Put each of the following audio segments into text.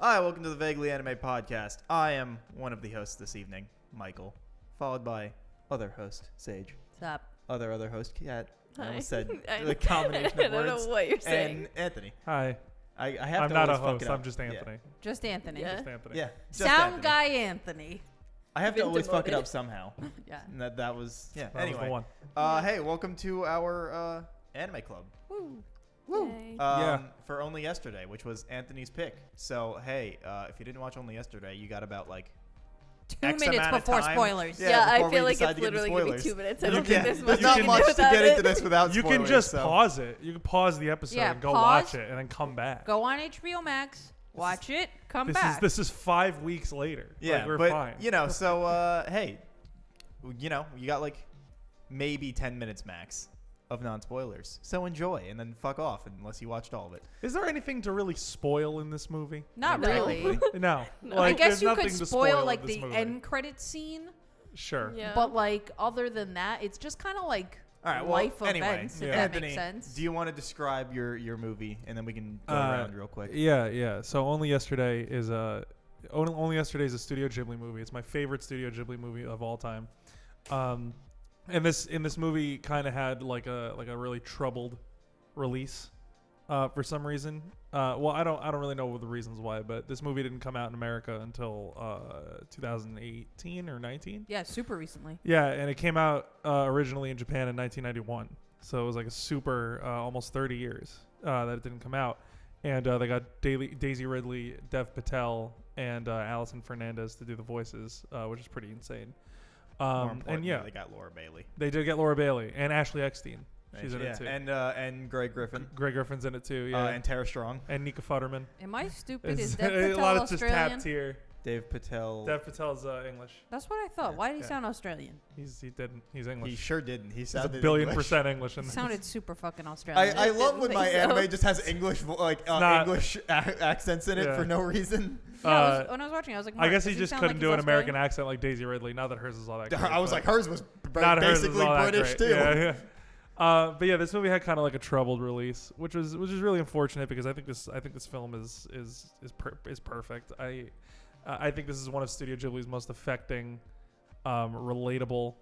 Hi, welcome to the Vaguely Anime Podcast. I am one of the hosts this evening, Michael, followed by other host, Sage. What's up? Other host, Kat. I almost said I the combination I of don't words. know what you're saying. And Anthony. Hi. I have I'm to not a always fuck host. it up. I'm just Anthony. Just Anthony. Yeah. Just Anthony. Yeah. Just Sound Anthony. guy Anthony. I have to Been always fuck it demoted. up somehow. Yeah. And that was, yeah. That was the Anyway. one. Hey, welcome to our anime club. Woo. Yay. Yeah. For Only Yesterday, which was Anthony's pick. So, hey, if you didn't watch Only Yesterday, you got about like 2 X minutes amount of before time. spoilers. yeah, I before we feel like decide it's to get into literally going to be spoilers. 2 minutes. I You don't can- think there's There's much not you can much do to without get it. into this without You spoilers. can just so. pause it. You can pause the episode Yeah, and go pause. watch it and then come back. Go on HBO Max, watch it, come This back. is 5 weeks later. Yeah, like, we're but fine. you know, so hey, you know, you got like maybe 10 minutes max of non-spoilers. So enjoy and then fuck off unless you watched all of it. Is there anything to really spoil in this movie? Not No. really. No. No. Like, I guess there's you nothing could to spoil in like this the movie. end credit scene, Sure. Yeah. but like other than that, it's just kind of like All right, well, life anyway, events. If yeah. that Anthony, makes sense. do you want to describe your movie and then we can go around real quick? Yeah. So Only Yesterday is Only Yesterday is a Studio Ghibli movie. It's my favorite Studio Ghibli movie of all time. And this movie kind of had like a really troubled release for some reason. Well, I don't really know the reasons why, but this movie didn't come out in America until 2018 or 19. Yeah, super recently. Yeah, and it came out originally in Japan in 1991. So it was like a super almost 30 years that it didn't come out. And they got Daisy Ridley, Dev Patel, and Allison Fernandez to do the voices, which is pretty insane. More And importantly, yeah, they got Laura Bailey. they did get Laura Bailey and Ashley Eckstein. She's in it too. And Greg Griffin. Greg Griffin's in it too. Yeah, And Tara Strong. and Nika Futterman. Am I stupid? It's Is Dev a Patel lot of just Australian? tapped here. Dave Patel. Dev Patel's English. That's what I thought. Why did he Yeah. sound Australian? He's English. He sure didn't. He He's sounded a billion English. % English in He this. sounded super fucking Australian. I I love didn't when my think so. anime just has English not- English accents in it Yeah. for no reason. Yeah, when I was watching, I was like, I guess Mark, he does just sound couldn't like do he's an American Australian? accent like Daisy Ridley. Not that hers is all that great. I was but like, hers was not hers is basically all that British great. too. Yeah. But yeah, this movie had kind of like a troubled release, which is really unfortunate because I think this film is perfect. I think this is one of Studio Ghibli's most affecting, relatable,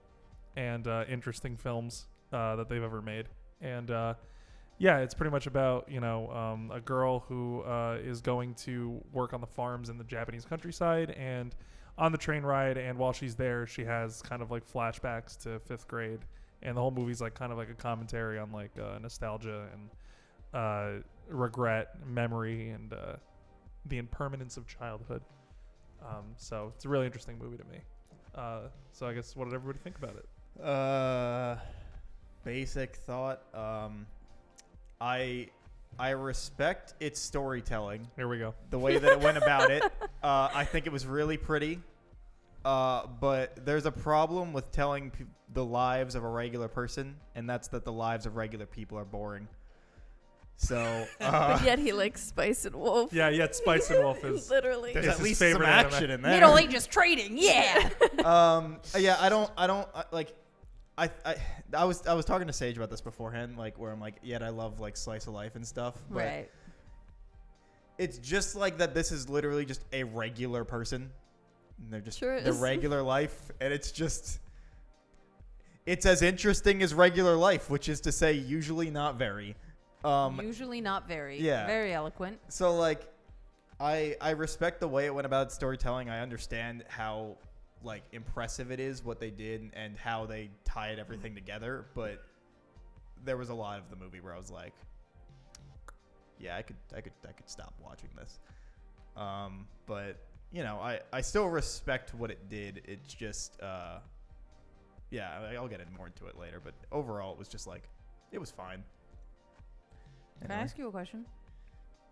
and interesting films that they've ever made. And yeah, it's pretty much about a girl who is going to work on the farms in the Japanese countryside, and on the train ride, and while she's there, she has kind of like flashbacks to 5th grade. And the whole movie's like kind of like a commentary on like nostalgia and regret, memory, and the impermanence of childhood. So it's a really interesting movie to me. So I guess what did everybody think about it? Basic thought. I respect its storytelling. Here we go. The way that it went about it. I think it was really pretty. But there's a problem with telling the lives of a regular person, and that's that the lives of regular people are boring. So, But yet he likes Spice and Wolf. Yeah, yet Spice and Wolf is Literally. there's It's at his least some favorite action anime. in there. Middle Ages trading, yeah. Yeah, I don't like. I was talking to Sage about this beforehand, like where I'm like, yet I love like slice of life and stuff. But Right. it's just like that. This is literally just a regular person. And they're just Sure the is. regular life, and it's as interesting as regular life, which is to say, usually not very. Usually not very. yeah. Very eloquent. So like, I respect the way it went about storytelling. I understand how like impressive it is what they did and how they tied everything together. But there was a lot of the movie where I was like, yeah, I could stop watching this. But I still respect what it did. It's just yeah, I'll get more into it later. But overall, it was just like it was fine. Can I ask you a question?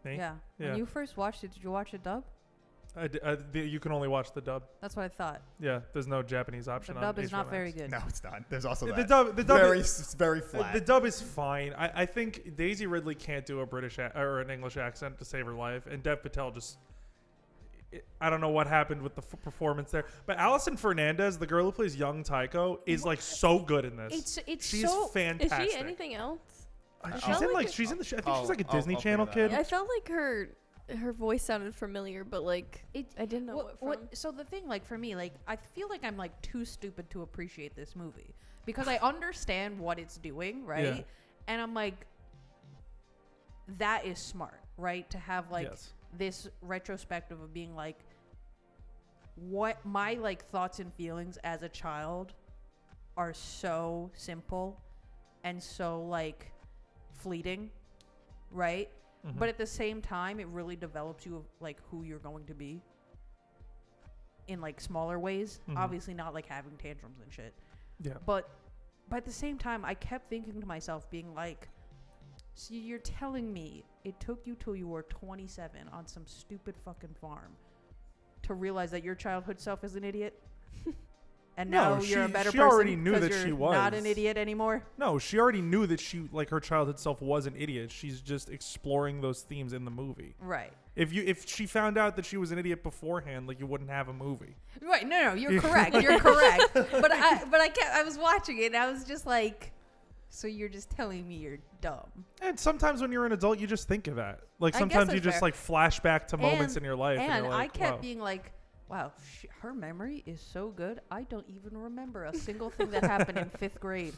Me? Yeah. Yeah. When you first watched it, did you watch it dub? You can only watch the dub. That's what I thought. Yeah, there's no Japanese option. The dub on is not HBO very Max. good. No, it's not. There's also The that. dub very is, very flat. the dub is fine. I think Daisy Ridley can't do a British or an English accent to save her life, and Dev Patel just. I don't know what happened with the performance there, but Allison Fernandez, the girl who plays young Tycho, is like so good in this. It's She's so Is fantastic. she anything else? She's felt in like like it- she's in the. I think I'll- she's like a I'll Disney figure Channel that kid. out. I felt like her her voice sounded familiar, but like I didn't know what from. So the thing, like for me, like I feel like I'm like too stupid to appreciate this movie because I understand what it's doing, right? Yeah. And I'm like, that is smart, right? To have like this retrospective of being like, what my like thoughts and feelings as a child are so simple and so like fleeting, right? Mm-hmm. But at the same time, it really develops you of like who you're going to be in like smaller ways. Mm-hmm. Obviously not like having tantrums and shit. Yeah. But at the same time, I kept thinking to myself, being like, so you're telling me it took you till you were 27 on some stupid fucking farm to realize that your childhood self is an idiot? And now you're a better person. She already knew 'cause that you're she was not an idiot anymore. No, she already knew that she like her childhood self was an idiot. She's just exploring those themes in the movie. Right. If she found out that she was an idiot beforehand, like you wouldn't have a movie. Right. No, you're correct. You're correct. But I was watching it and I was just like, so you're just telling me you're dumb. And sometimes when you're an adult, you just think of that. Like I sometimes guess you that's just fair. like flash back to moments in your life. And you're I like, kept wow. being like, wow, her memory is so good. I don't even remember a single thing that happened in 5th grade.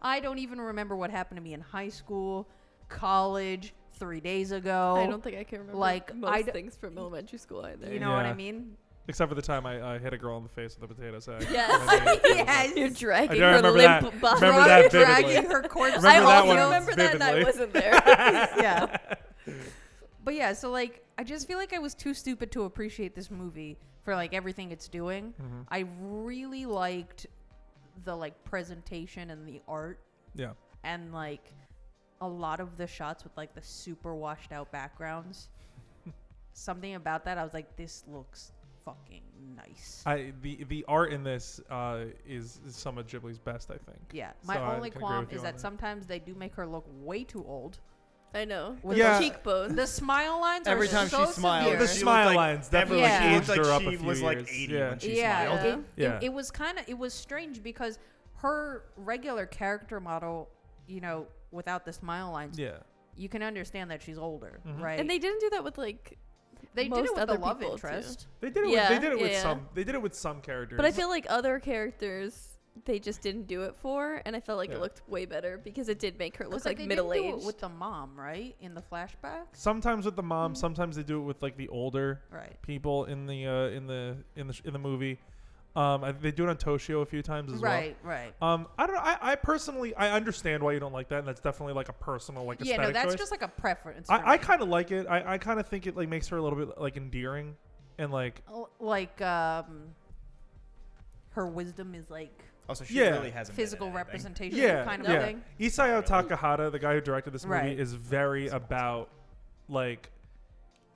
I don't even remember what happened to me in high school, college, 3 days ago. I don't think I can remember like, most things from elementary school either. You know what I Yeah. mean? Except for the time I hit a girl in the face with a potato sack. Yes. Yes. You're dragging I her remember limp that. body. Remember that Dragging vividly. her corpse. Remember I that also one remember that and I vividly. wasn't there. Yeah. But yeah, so like, I just feel like I was too stupid to appreciate this movie for like everything it's doing. Mm-hmm. I really liked the like presentation and the art Yeah. and like a lot of the shots with like the super washed out backgrounds. Something about that, I was like, this looks fucking nice. The art in this is some of Ghibli's best, I think. Yeah. My So I only can agree qualm with you is on that sometimes they do make her look way too old. I know. With The Yeah. cheekbones. The smile lines Every are time so she smiled, severe. The she smile looked like, lines definitely Yeah. She aged looked her like up a she few was like years. 80 Yeah. when she Yeah, smiled. Yeah. it was kind of, it was strange because her regular character model, you know, without the smile lines, Yeah. you can understand that she's older, Mhm. right? And they didn't do that with like they did most it with other the love people, interest. They did it Yeah, with, they did it with yeah. some they did it with some characters. But I feel like other characters they just didn't do it for, and I felt like Yeah. it looked way better because it did make her look 'Cause, like they middle didn't do it aged. with the mom, right? In the flashback, sometimes with the mom, sometimes they do it with like the older right? people in the movie. They do it on Toshio a few times as Right. well. I don't know. I personally I understand why you don't like that, and that's definitely like a personal like Yeah, aesthetic no, that's choice. just like a preference. For I me. kind of like it. I kind of think it like makes her a little bit like endearing, and like Like her wisdom is like Also, she Yeah. really hasn't been in physical anything. representation, yeah, kind of yeah. thing. Isao Takahata, the guy who directed this movie, Right. is very about like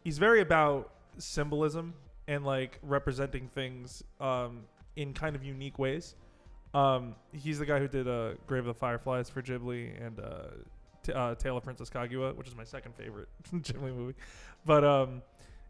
he's very about symbolism and like representing things in kind of unique ways. He's the guy who did Grave of the Fireflies for Ghibli and Tale of Princess Kaguya, which is my second favorite Ghibli movie. But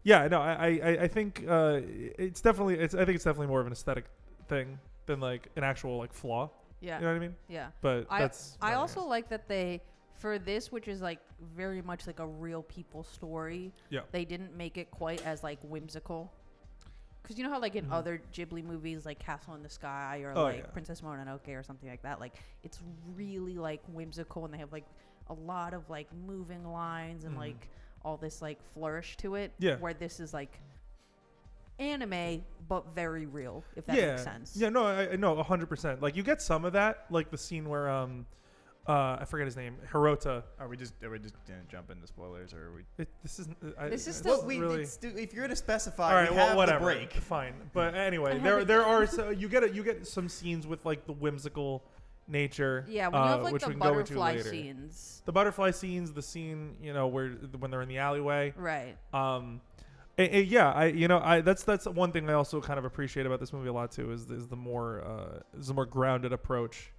yeah, no, I think it's definitely more of an aesthetic thing than like an actual like flaw. Yeah. You know what I mean? Yeah. But that's I also like that they, for this, which is like very much like a real people story, Yeah. they didn't make it quite as like whimsical. Because you know how like in Mhm. other Ghibli movies like Castle in the Sky or Oh, like yeah. Princess Mononoke or something like that, like it's really like whimsical and they have like a lot of like moving lines and Mhm. like all this like flourish to it. Yeah. Where this is like anime but very real, if that yeah. makes sense. Yeah, no, I know 100%. Like you get some of that, like the scene where I forget his name, Hirota. Are we just gonna jump into spoilers, or are we? This is This is it's still- Well, really. if you're gonna specify, All right, we well, have whatever. the break. Fine, but anyway, I there haven't are you get some scenes with like the whimsical nature. Yeah, when you have like which the we can go into butterfly later. scenes. The butterfly scenes, the scene when they're in the alleyway. Right. Yeah, that's one thing I also kind of appreciate about this movie a lot too is the more grounded approach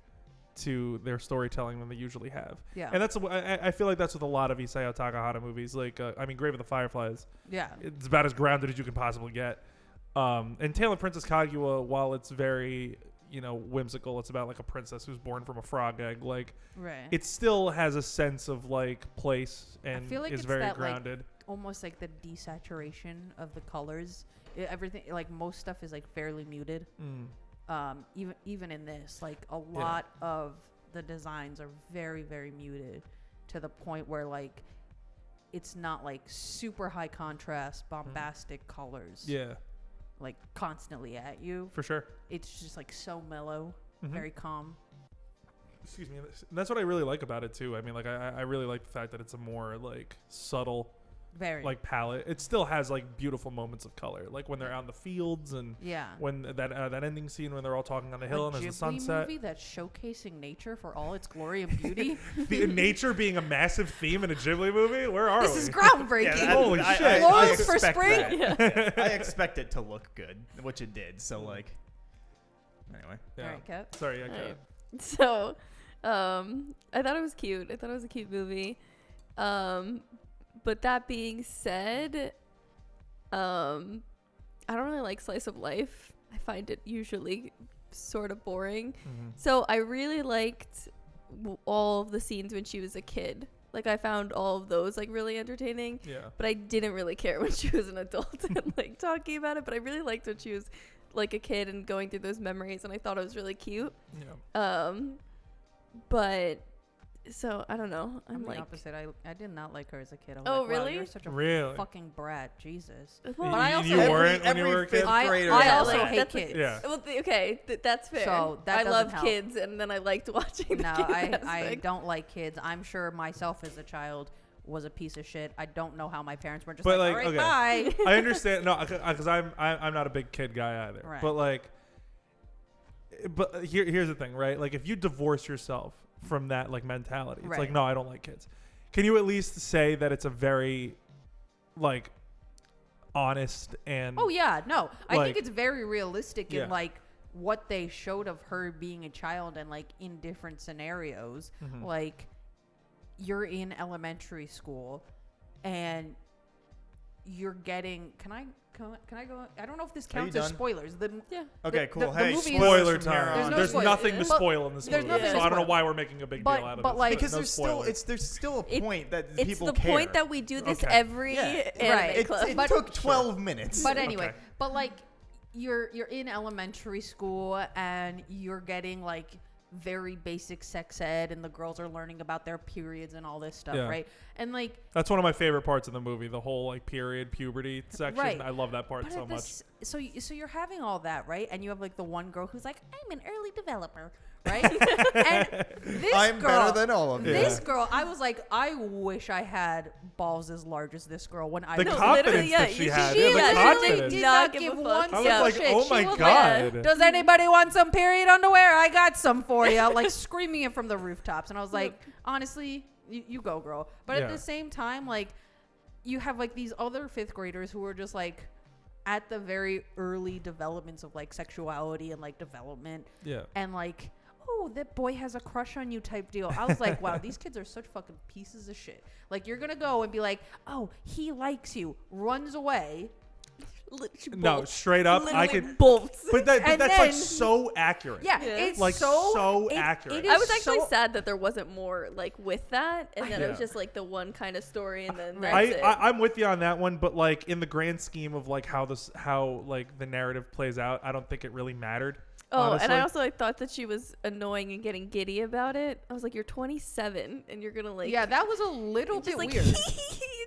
to their storytelling than they usually have. Yeah. And that's I feel like that's with a lot of Isao Takahata movies. Like Grave of the Fireflies. Yeah. It's about as grounded as you can possibly get. And Tale of Princess Kaguya, while it's very whimsical, it's about like a princess who's born from a frog egg. Like Right. it still has a sense of like place and I feel like is it's very that grounded. like almost like the desaturation of the colors. Everything, like most stuff is like fairly muted. Even in this, like a lot of the designs are very, very muted to the point where like it's not like super high contrast, bombastic colors. Yeah. Like constantly at you. For sure. It's just like so mellow, very calm. Excuse me. That's what I really like about it too. I mean, like I really like the fact that it's a more like subtle, very like palette. It still has like beautiful moments of color, like when they're out in the fields and when that ending scene when they're all talking on the hill and there's the sunset. Movie that's showcasing nature for all its glory and beauty. Nature being a massive theme in a Ghibli movie. Where are we? This is groundbreaking. Holy shit! Flowers for spring. I expect it to look good, which it did. So like, anyway. All right, Kat. Sorry, Kat. Right. So, I thought it was cute. I thought it was a cute movie. But that being said, I don't really like slice of life. I find it usually sort of boring. So I really liked all of the scenes when she was a kid. Like I found all of those like really entertaining. Yeah. But I didn't really care when she was an adult and like talking about it. But I really liked when she was like a kid and going through those memories, and I thought it was really cute. Yeah. But so I don't know. I'm like the opposite. I did not like her as a kid. I was oh like, really? Wow, you're such a fucking brat. Jesus. Well, but I also you weren't when you were a kid. I also like, hate kids. Yeah. Well, okay, that's fair. So that I love help. kids, and then I liked watching. No, the kids I don't like kids. I'm sure myself as a child was a piece of shit. I don't know how my parents were just but like, all right, bye. I understand. No, because I'm not a big kid guy either. Right. But like, here's the thing, right? Like if you divorce yourself from that like mentality, it's like, no, I don't like kids. Can you at least say that it's a very like honest and oh yeah, no, I like, think it's very realistic in like what they showed of her being a child and like in different scenarios. Like you're in elementary school and you're getting can I go? I don't know if this counts as spoilers. Okay, cool. Hey, spoiler time. There's spoilers. nothing to spoil in this movie, so I don't know why we're making a big deal out of it. But like, because there's still a point that people care. It's the point that we do this every anime club. It took 12 minutes. But anyway, but like you're in elementary school and you're getting like very basic sex ed and the girls are learning about their periods and all this stuff, right? And like that's one of my favorite parts of the movie, the whole like period puberty section. I love that part so much. So you're having all that, right? And you have like the one girl who's like, I'm an early developer, right? And this I'm girl, better than all of you. This girl, I was like, I wish I had balls as large as this girl when I the was confidence that she had. She the confidence. did not give one I was like, oh my god. Like, does anybody want some period underwear? I got some for you. Like screaming it from the rooftops. And I was like, honestly, you go, girl. But at the same time, like you have like these other fifth graders who are just like at the very early developments of like sexuality and like development. Yeah. And like, oh, that boy has a crush on you type deal. I was like, wow, these kids are such fucking pieces of shit. Like you're gonna go and be like, oh, he likes you, runs away. No, straight up, literally I could bolts. But that's like so accurate. Yeah, it's like so accurate. I was actually sad that there wasn't more like with that, and then it was just like the one kind of story, and then that's it. I'm with you on that one, but like in the grand scheme of like how like the narrative plays out, I don't think it really mattered. Oh, honestly. And I also like thought that she was annoying and getting giddy about it. I was like, you're 27 and you're gonna like. Yeah, that was a little bit like, weird. And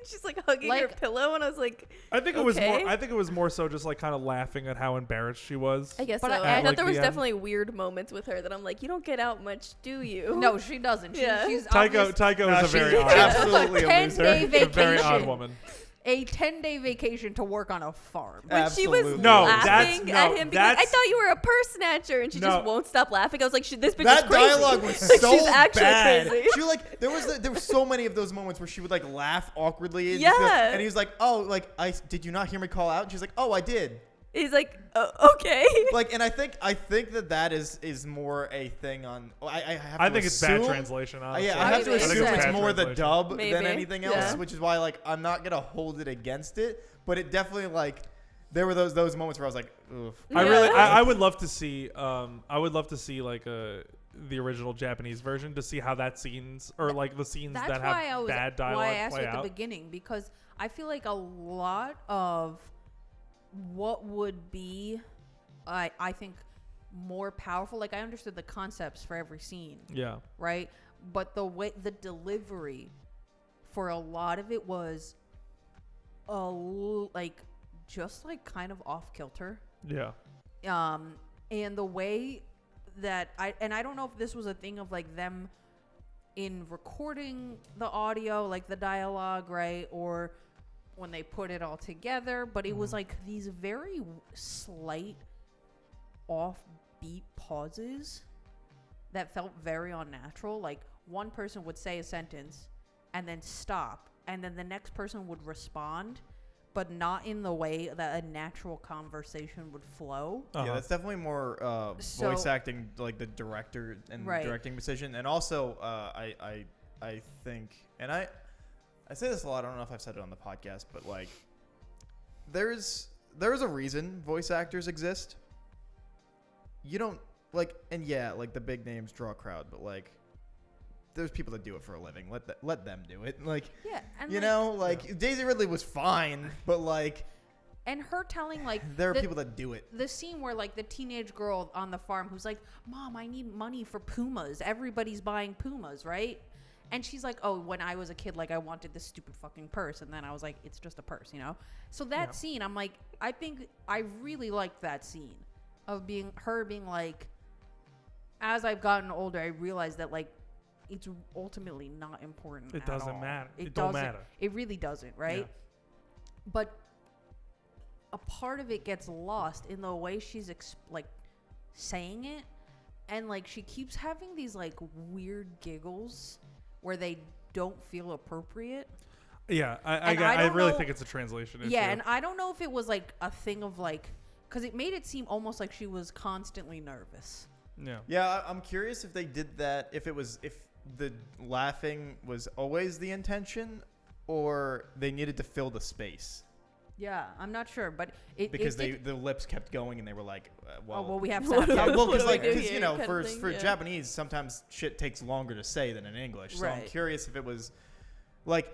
she's like hugging her pillow, and I was like, I think it was more. I think it was more so just like kind of laughing at how embarrassed she was. I guess so. I thought there was definitely weird moments with her that I'm like, you don't get out much, do you? No, she doesn't. She's Tycho is a very absolutely a loser. 10-day vacation. A very odd woman. A 10-day vacation to work on a farm. When she was laughing at him because I thought you were a purse snatcher, and she just won't stop laughing. I was like, this bitch is crazy. That dialogue was so she's actually bad. crazy. She like there was so many of those moments where she would like laugh awkwardly. And and he was like, oh, like did you not hear me call out? And she's like, oh, I did. He's like, okay. Like, and I think that is more a thing on. I think it's bad translation. Honestly. Yeah, I have to assume it's more the dub Maybe. than anything else, which is why like I'm not gonna hold it against it. But it definitely like there were those moments where I was like, oof. I would love to see like the original Japanese version to see how that scenes or like the scenes that have bad dialogue why I asked play you at out. the beginning because I feel like a lot of what would be, I think, more powerful. Like, I understood the concepts for every scene. Yeah. Right? But the delivery for a lot of it was just like kind of off kilter. Yeah. And the way that I don't know if this was a thing of like them in recording the audio, like the dialogue, right? Or when they put it all together, but it was like these very slight offbeat pauses that felt very unnatural. Like one person would say a sentence and then stop, and then the next person would respond, but not in the way that a natural conversation would flow. Yeah, that's definitely more voice acting, like the director and directing decision. And also, I think, and I say this a lot. I don't know if I've said it on the podcast, but like, there's a reason voice actors exist. You don't like, and yeah, like the big names draw a crowd, but like, there's people that do it for a living. Let them do it. Like, yeah, and you know, like Daisy Ridley was fine, but like, and her telling like there are people that do it. The scene where like the teenage girl on the farm who's like, "Mom, I need money for Pumas. Everybody's buying Pumas, right?" And she's like, "Oh, when I was a kid, like I wanted this stupid fucking purse," and then I was like, "It's just a purse," you know. So that scene, I'm like, I think I really liked that scene of being like, as I've gotten older, I realized that like, it's ultimately not important. It doesn't matter. It don't matter. It really doesn't, right? Yeah. But a part of it gets lost in the way she's like saying it, and like she keeps having these like weird giggles where they don't feel appropriate. Yeah, I really think it's a translation issue. Yeah, and I don't know if it was like a thing of like, because it made it seem almost like she was constantly nervous. Yeah, I'm curious if they did that, if the laughing was always the intention, or they needed to fill the space. Yeah, I'm not sure, but because the lips kept going and they were like, well, we have to. Well, because you know, for Japanese, sometimes shit takes longer to say than in English. So I'm curious if it was like,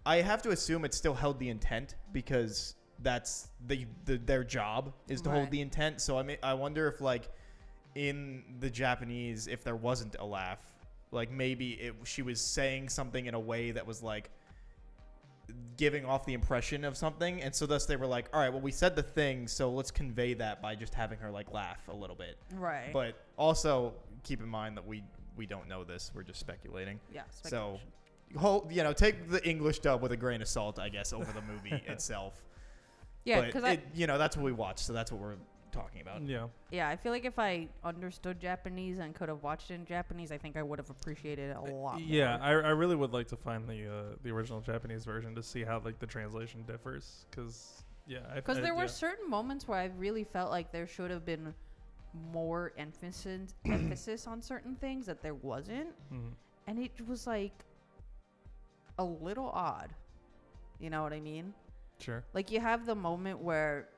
I have to assume it still held the intent because that's their job is to hold the intent. So I wonder if like in the Japanese, if there wasn't a laugh, like maybe she was saying something in a way that was like giving off the impression of something, and so thus they were like, all right, well, we said the thing, so let's convey that by just having her like laugh a little bit. Right. But also keep in mind that we don't know this, we're just speculating. Yeah, speculation. So take the English dub with a grain of salt, I guess, over the movie itself. Yeah, because that's what we watched, so that's what we're talking about. Yeah, I feel like if I understood Japanese and could have watched it in Japanese, I think I would have appreciated it a lot more. I really would like to find the original Japanese version to see how like the translation differs, because there were certain moments where I really felt like there should have been more emphasis on certain things that there wasn't, and it was like a little odd. You know what I mean? Sure. Like you have the moment where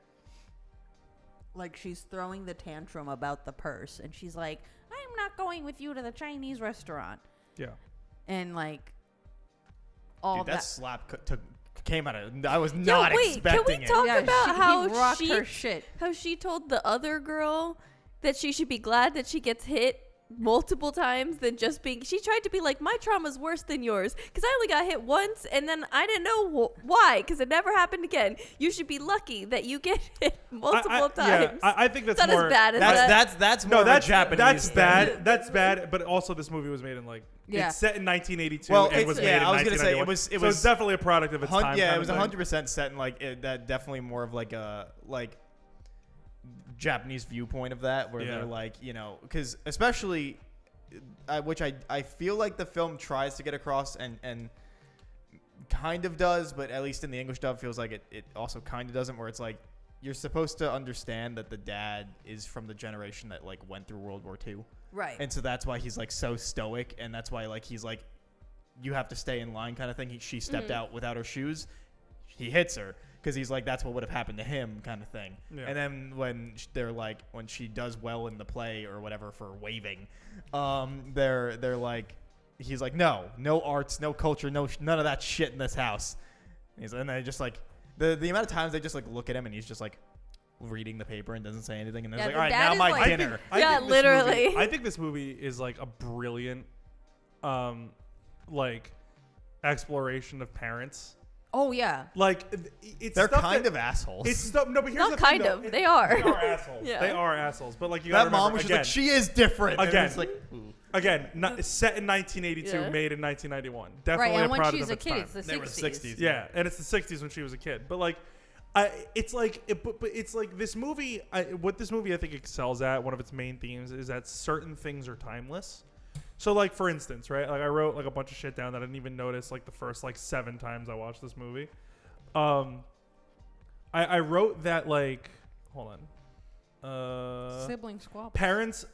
like she's throwing the tantrum about the purse, and she's like, "I'm not going with you to the Chinese restaurant." Yeah. And like that slap came out of. I was not expecting it. Can we talk about how she told the other girl that she should be glad that she gets hit multiple times than just being. She tried to be like, my trauma's worse than yours because I only got hit once, and then I didn't know why because it never happened again. You should be lucky that you get hit multiple times. Yeah, I think that's not more as bad as that. That's more Japanese. That's bad. That's bad. But also, this movie was made in like it's set in 1982 and was made in 1991. I was gonna say it was definitely a product of its time. Yeah, it was 100% set in like that. Definitely more of like a Japanese viewpoint of that, where they're like, because especially, which I feel like the film tries to get across and kind of does, but at least in the English dub feels like it also kind of doesn't, where it's like you're supposed to understand that the dad is from the generation that like went through World War II. Right. And so that's why he's like so stoic, and that's why like he's like, you have to stay in line kind of thing. She stepped out without her shoes. He hits her. Because he's like, that's what would have happened to him, kind of thing. Yeah. And then when they're like, when she does well in the play or whatever for waving, they're like, he's like, no arts, no culture, none of that shit in this house. And they just like the amount of times they just like look at him and he's just like reading the paper and doesn't say anything, and then like, all right, now my dinner. Literally. I think this movie is like a brilliant, like exploration of parents. Oh yeah. Like they're kind of assholes. It's stuff. No, but here's Not the kind thing, of. though. They are. They are assholes. Yeah. They are assholes. But like you that gotta mom remember, was just again, like, she is different. Again. And it's like, ooh. Again, set in 1982, Yeah. made in 1991. Definitely Right, and a when product she's of a its kid, time. it's the They were 60s. Yeah, and it's the 60s when she was a kid. But like, it's like, but it's like this movie. What this movie I think excels at, one of its main themes, is that certain things are timeless. So like, for instance, right? Like I wrote like a bunch of shit down that I didn't even notice like the first like 7 times I watched this movie. I wrote that like, hold on. Sibling squabble. Parents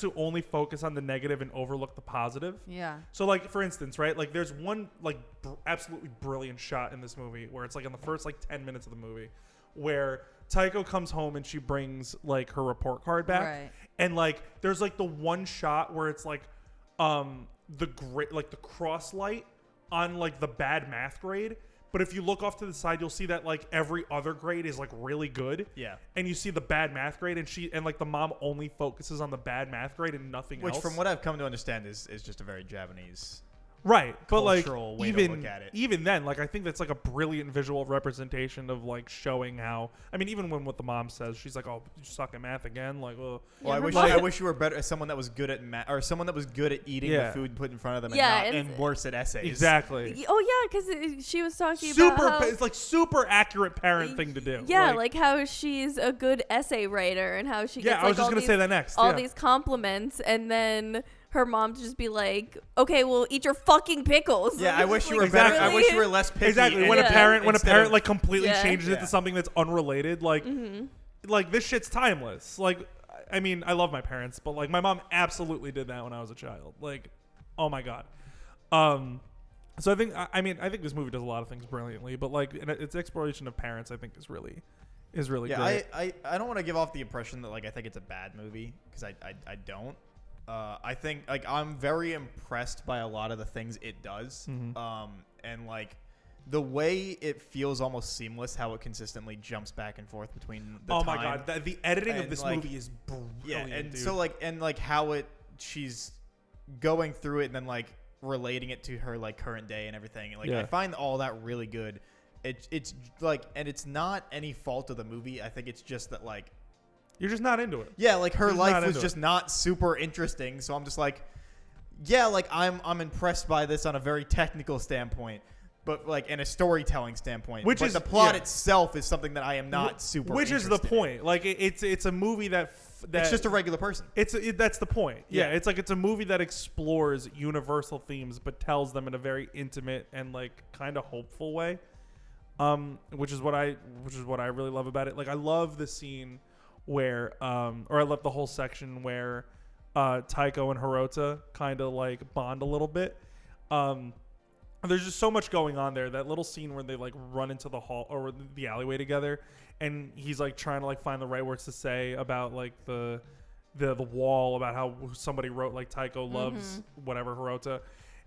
who only focus on the negative and overlook the positive. Yeah. So like for instance, right? Like there's one like absolutely brilliant shot in this movie where it's like in the first like 10 minutes of the movie where Tycho comes home and she brings like her report card back. Right. And like there's like the one shot where it's like the cross light on like the bad math grade. But if you look off to the side, you'll see that like every other grade is like really good. Yeah. And you see the bad math grade, and like the mom only focuses on the bad math grade and nothing else. Which, from what I've come to understand, is just a very Japanese. Right, but like way to look at it. Even then, like I think that's like a brilliant visual representation of like showing how. I mean, even when what the mom says, she's like, "Oh, you suck at math again." Like, well, I wish you were better as someone that was good at math, or someone that was good at eating the food put in front of them, and worse at essays. Exactly. Oh yeah, because she was talking about how, it's like super accurate parent thing to do. Yeah, like how she's a good essay writer and how she gets I was just gonna say that next. All these compliments, and then her mom to just be like, "Okay, well, eat your fucking pickles." Yeah, I wish you were exactly. better. I wish you were less picky. Exactly. When a parent like completely Yeah. changes it to something that's unrelated, like like this shit's timeless. Like, I mean, I love my parents, but like my mom absolutely did that when I was a child. Like, oh my god. So I think I think this movie does a lot of things brilliantly, but like its exploration of parents, I think is really great. I don't want to give off the impression that like I think it's a bad movie, because I don't. I think like I'm very impressed by a lot of the things it does, and like the way it feels almost seamless, how it consistently jumps back and forth between the time. My god, the editing of this movie is brilliant. Yeah, and dude. so like how she's going through it and then like relating it to her like current day and everything. And, like I find all that really good. It's like, and it's not any fault of the movie. I think it's just that like. You're just not into it. Yeah, like her life was just not super interesting, so I'm just like, yeah, like I'm impressed by this on a very technical standpoint, but like in a storytelling standpoint. But the plot itself is something that I am not super. Which is the point. Like it's a movie that it's just a regular person. That's the point. Yeah, it's like it's a movie that explores universal themes but tells them in a very intimate and like kind of hopeful way. Which is what I really love about it. Like I love the scene where or I love the whole section where Tycho and Hirota kind of like bond a little bit. There's just so much going on there. That little scene where they like run into the hall or the alleyway together, and he's like trying to like find the right words to say about like the wall, about how somebody wrote like Tycho loves whatever Hirota,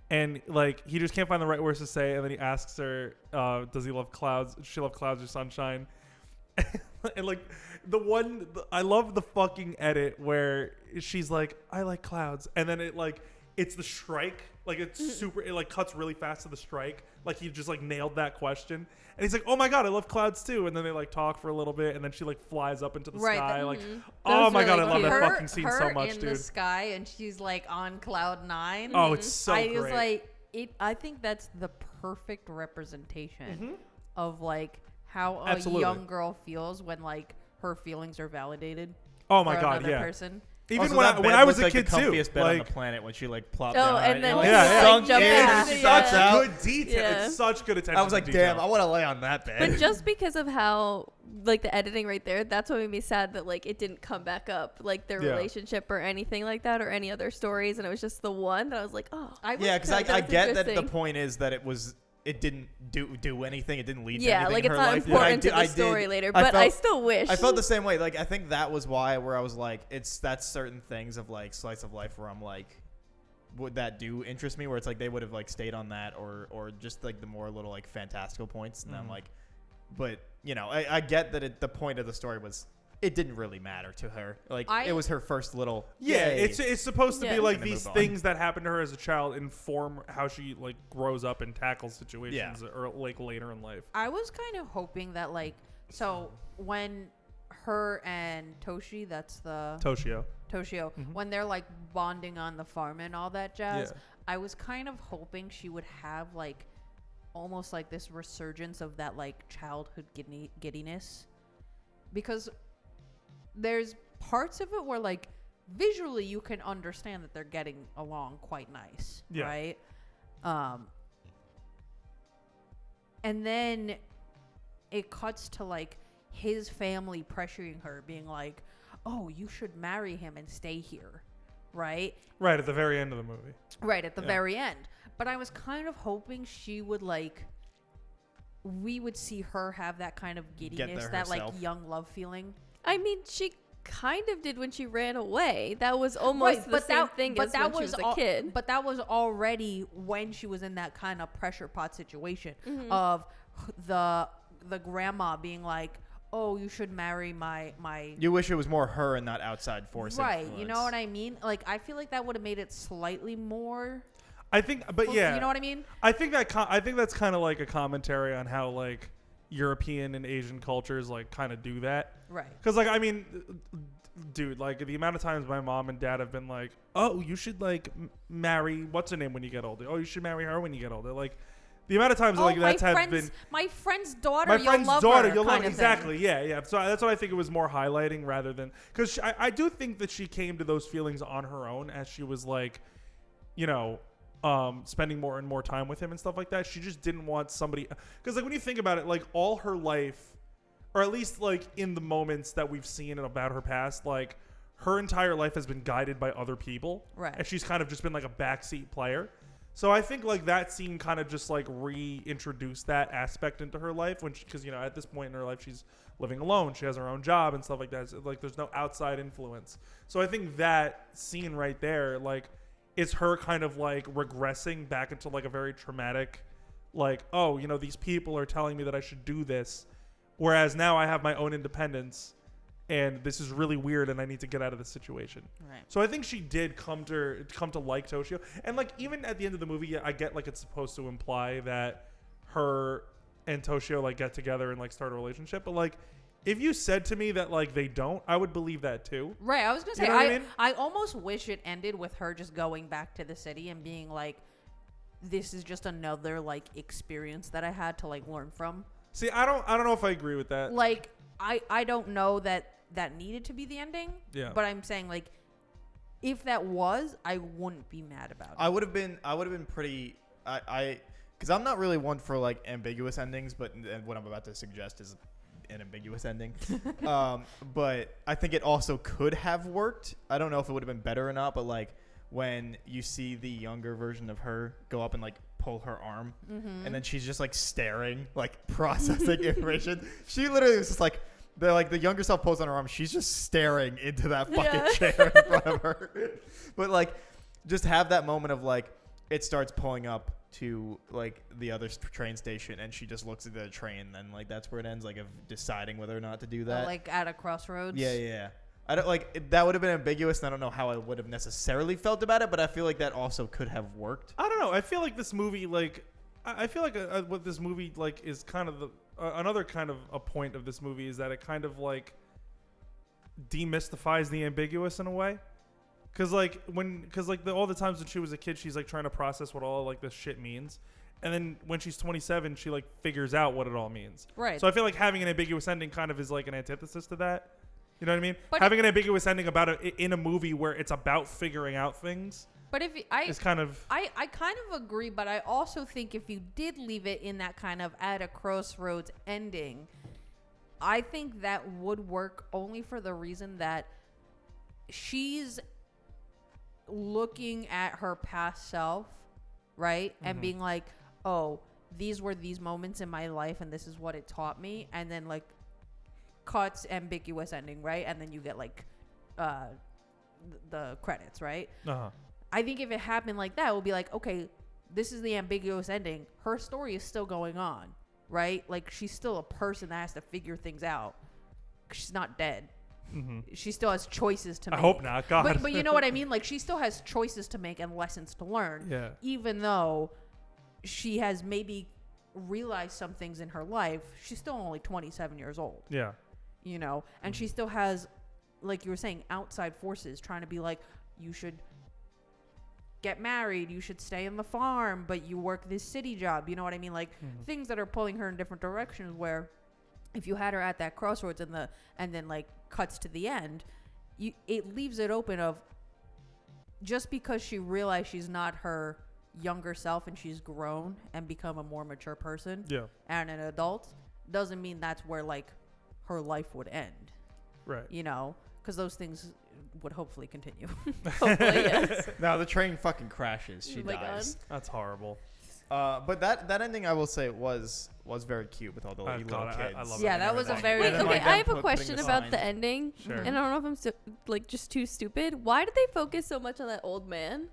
and like he just can't find the right words to say, and then he asks her, does he love clouds? Does she love clouds or sunshine? And like I love the fucking edit where she's like, I like clouds, and then it's the strike, like it's super, it like cuts really fast to the strike, like he just like nailed that question, and he's like, oh my god, I love clouds too, and then they like talk for a little bit, and then she like flies up into the sky, like oh my god, I love that fucking scene so much, dude. In the sky, and she's like on cloud 9. Oh, it's so great. I was like, I think that's the perfect representation of like how a young girl feels when like her feelings are validated. Oh my god, another yeah. person. Even when I was a kid the too, comfiest bed on the planet when she like plopped Oh, down. and then sunk jumped in, out. sucks out. Good detail. Yeah. It's such good attention. I was like, to detail. damn, I want to lay on that bed. But just because of how like the editing right there, that's what made me sad that like it didn't come back up, like their relationship or anything like that, or any other stories, and it was just the one that I was like, oh, because I get that the point is that it didn't do anything. It didn't lead to anything like in it's her not life. important to the story later. But I still wish. I felt the same way. Like I think that was why where I was like, that's certain things of like slice of life where I'm like, that do interest me, where it's like they would have like stayed on that, or just like the more little like fantastical points, and I'm like, but you know, I get that the point of the story was it didn't really matter to her. Like it was her first little. Yeah, yay. it's supposed to be like And these move on. things that happen to her as a child inform how she like grows up and tackles situations or like later in life. I was kind of hoping that like so when her and Toshio, that's the Toshio. when they're like bonding on the farm and all that jazz, Yeah. I was kind of hoping she would have like almost like this resurgence of that like childhood giddiness, because there's parts of it where like visually you can understand that they're getting along quite nice, right? And then it cuts to like his family pressuring her, being like, oh, you should marry him and stay here, right? Right, at the very end of the movie. Right, at the very end. But I was kind of hoping she would like, we would see her have that kind of giddiness, that like young love feeling. I mean, she kind of did when she ran away. That was almost the same thing as when she was a kid. But that was already when she was in that kind of pressure pot situation of the grandma being like, oh, you should marry my. You wish it was more her and not outside force. Right, influence. you know what I mean? Like, I feel like that would have made it slightly more. I think, but yeah, you know what I mean? I think that's kind of like a commentary on how like European and Asian cultures like kind of do that. Right. Because like, I mean, dude, like the amount of times my mom and dad have been like, oh, you should like marry what's her name when you get older. Oh, you should marry her when you get older. Like the amount of times like that's have been my friend's daughter. My friend's daughter, you'll love her, exactly. Yeah. So that's what I think it was more highlighting rather than because I do think that she came to those feelings on her own as she was like, you know, spending more and more time with him and stuff like that. She just didn't want somebody because like when you think about it, like all her life, or at least like in the moments that we've seen about her past, like her entire life has been guided by other people, right? And she's kind of just been like a backseat player. So I think like that scene kind of just like reintroduced that aspect into her life because you know at this point in her life she's living alone, she has her own job and stuff like that. So, like there's no outside influence. So I think that scene right there, like, is her kind of like regressing back into like a very traumatic, like, oh, you know, these people are telling me that I should do this, whereas now I have my own independence. And this is really weird, and I need to get out of this situation. Right. So I think she did come to like Toshio, and like even at the end of the movie, yeah, I get like it's supposed to imply that her and Toshio like get together and like start a relationship. But like, if you said to me that like they don't, I would believe that too. Right. I was gonna say, you know what I mean? I almost wish it ended with her just going back to the city and being like, this is just another like experience that I had to like learn from. See, I don't know if I agree with that. Like, I don't know that needed to be the ending. Yeah. But I'm saying like, if that was, I wouldn't be mad about it. I would have been pretty. Because I'm not really one for like ambiguous endings, but and what I'm about to suggest is an ambiguous ending. But I think it also could have worked. I don't know if it would have been better or not, but like when you see the younger version of her go up and like pull her arm, and then she's just like staring, like processing information. She literally was just like. The younger self pulls on her arm. She's just staring into that fucking chair in front of her. But like, just have that moment of like, it starts pulling up to like the other train station, and she just looks at the train, and like that's where it ends. Like of deciding whether or not to do that. Like at a crossroads. Yeah. I don't like that would have been ambiguous, and I don't know how I would have necessarily felt about it, but I feel like that also could have worked. I don't know. I feel like this movie, like, I feel like what this movie like is kind of the. Another kind of a point of this movie is that it kind of like demystifies the ambiguous in a way. Cause like all the times when she was a kid, she's like trying to process what all like this shit means. And then when she's 27, she like figures out what it all means. Right. So I feel like having an ambiguous ending kind of is like an antithesis to that. You know what I mean? But having an ambiguous ending about it in a movie where it's about figuring out things. But it's kind of I kind of agree, but I also think if you did leave it in that kind of at a crossroads ending, I think that would work only for the reason that she's looking at her past self, right? And being like, oh, these were these moments in my life and this is what it taught me. And then like cuts, ambiguous ending, right? And then you get like the credits, right? I think if it happened like that, it would be like, okay, this is the ambiguous ending. Her story is still going on, right? Like, she's still a person that has to figure things out. She's not dead. Mm-hmm. She still has choices to make. I hope not. God. But you know what I mean? Like, she still has choices to make and lessons to learn. Yeah. Even though she has maybe realized some things in her life, she's still only 27 years old. Yeah. You know? And she still has, like you were saying, outside forces trying to be like, you should get married, you should stay on the farm, but you work this city job. You know what I mean? Like, things that are pulling her in different directions, where if you had her at that crossroads and then like cuts to the end, it leaves it open of, just because she realized she's not her younger self and she's grown and become a more mature person and an adult, doesn't mean that's where like her life would end. Right. You know, because those things would hopefully continue. Hopefully, yes. No, the train fucking crashes. She Oh my dies. That's horrible. But that ending, I will say, was very cute with all the little God, kids. I love Yeah, it. that was a very- Wait, And then, okay, like, them I have a putting question the about signs. the ending. Sure. And I don't know if I'm like just too stupid. Why did they focus so much on that old man?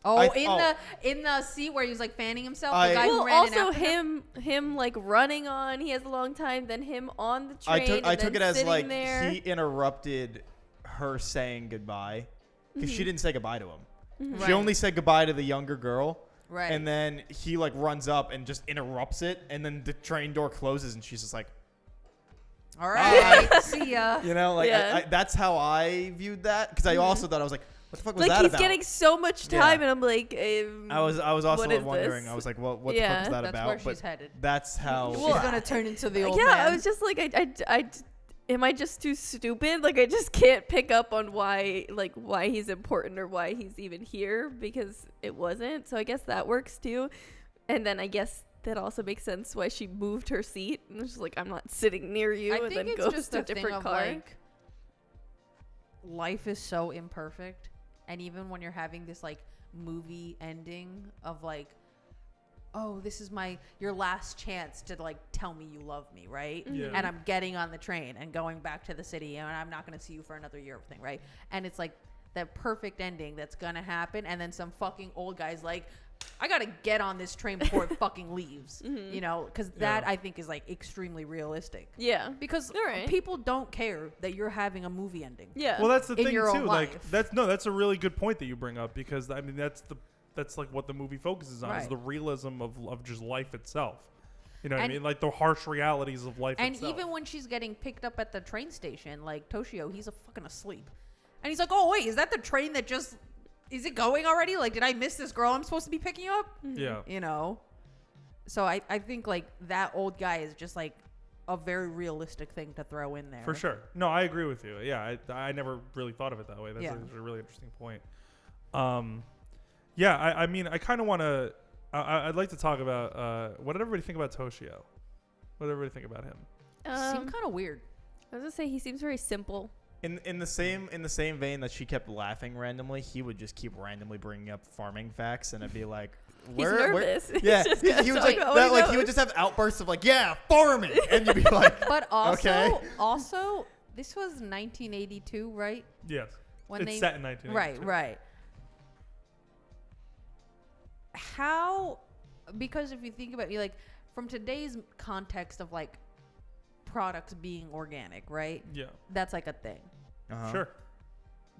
In the seat where he's like fanning himself. I- The guy who Well, ran in also after him like running on. He has a long time. Then him on the train. I took it as like there. he interrupted her saying goodbye, because she didn't say goodbye to him. Right. She only said goodbye to the younger girl. Right. And then he like runs up and just interrupts it, and then the train door closes, and she's just like, All right, see ya. you know, like Yeah. that's how I viewed that, because I also thought, I was like, what the fuck was Like that he's about? getting so much Yeah. time, and I'm like, I was also what is wondering. this? I was like, what the fuck Yeah. was that That's about? where But she's headed. that's how. Well, She's gonna turn into the old yeah. man. I was just like, I am I just too stupid? Like I just can't pick up on why he's important or why he's even here, because it wasn't. So I guess that works too. And then I guess that also makes sense why she moved her seat and was just like, I'm not sitting near you, I and think then it's goes just to a a thing different of car. like, life is so imperfect, and even when you're having this like movie ending of like, oh, this is your last chance to like tell me you love me, right? Yeah. And I'm getting on the train and going back to the city, and I'm not going to see you for another year thing, right? And it's like that perfect ending that's going to happen, and then some fucking old guy's like, I got to get on this train before it fucking leaves, you know? Because that, I think, is like extremely realistic. Yeah. Because Alright. people don't care that you're having a movie ending. Yeah. Well, that's the In thing your too. own Like life. that's a really good point that you bring up, because I mean that's like what the movie focuses on, is Right. the realism of just life itself. You know what I And- mean? Like the harsh realities of life And itself. even when she's getting picked up at the train station, like Toshio, he's fucking asleep. And he's like, oh, wait, is that the train that just... Is it going already? Like, did I miss this girl I'm supposed to be picking up? Yeah. You know? So I think, like, that old guy is just, like, a very realistic thing to throw in there. For sure. No, I agree with you. Yeah, I never really thought of it that way. That's Yeah. a really interesting point. Yeah, I mean, I kind of want to... I'd like to talk about... what did everybody think about Toshio? What did everybody think about him? Seemed kind of weird. I was gonna say he seems very simple. In the same vein that she kept laughing randomly, he would just keep randomly bringing up farming facts, and I'd be like, He's nervous. He's yeah, just he gonna was talk like about what that. he Like he would knows. just have outbursts of like, yeah, farming, and you'd be like, But also, Okay. this was 1982, right? Yes. When It's set in 1982. Right. How? Because if you think about it, like from today's context of like products being organic, right? Yeah. That's like a thing. Sure.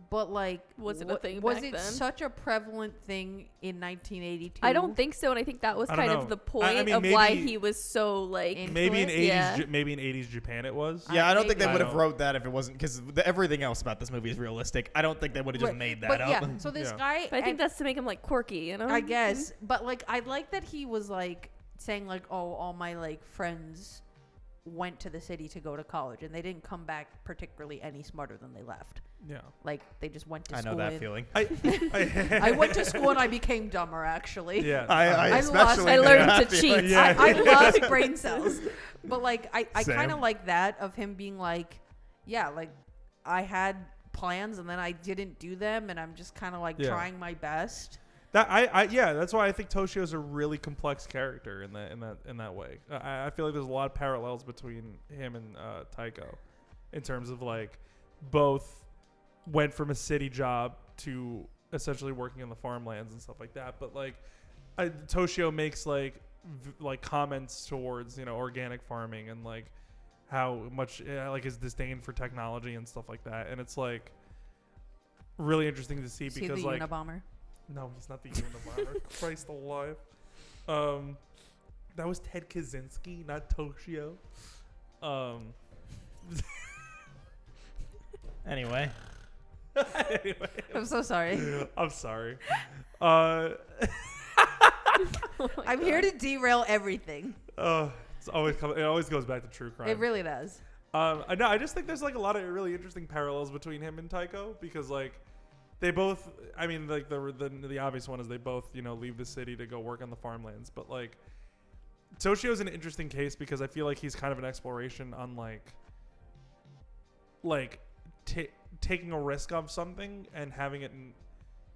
But like, Was it a thing Was back it then? such a prevalent thing in 1982? I don't think so, and I think that was I don't kind know. of the I point mean, of why maybe- he was so like. Maybe in 80s, Yeah. maybe in 80s Japan it was. Yeah, I don't think they maybe. would I have don't- wrote that if it wasn't, because everything else about this movie is realistic. I don't think they would have just Right, made that but up. yeah, so this Yeah. guy. But I think and- that's to make him like quirky, you know. I guess, but like I like that he was like saying like, oh, all my like friends went to the city to go to college, and they didn't come back particularly any smarter than they left. Yeah. Like they just went to I school. know that and- feeling. I went to school and I became dumber. Actually, Yeah. I lost- especially I know learned that to feeling. cheat. Yeah. I lost brain cells. But like I Same. kind of like that of him being like, yeah, like I had plans and then I didn't do them, and I'm just kind of like Yeah. trying my best. That yeah, that's why I think Toshio's a really complex character in that way. I feel like there's a lot of parallels between him and Tycho, in terms of like both went from a city job to essentially working in the farmlands and stuff like that. But like, Toshio makes like comments towards organic farming and like how much like his disdain for technology and stuff like that, and it's like really interesting to see because the like Unabomber? No, he's not the Unabomber. Christ alive. That was Ted Kaczynski, not Toshio. Anyway. I'm so sorry. I'm sorry. I'm here to derail everything. It always goes back to true crime. It really does. I just think there's like a lot of really interesting parallels between him and Tycho because like they both, I mean, like the obvious one is they both leave the city to go work on the farmlands, but like Toshio's an interesting case because I feel like he's kind of an exploration on taking a risk of something and having it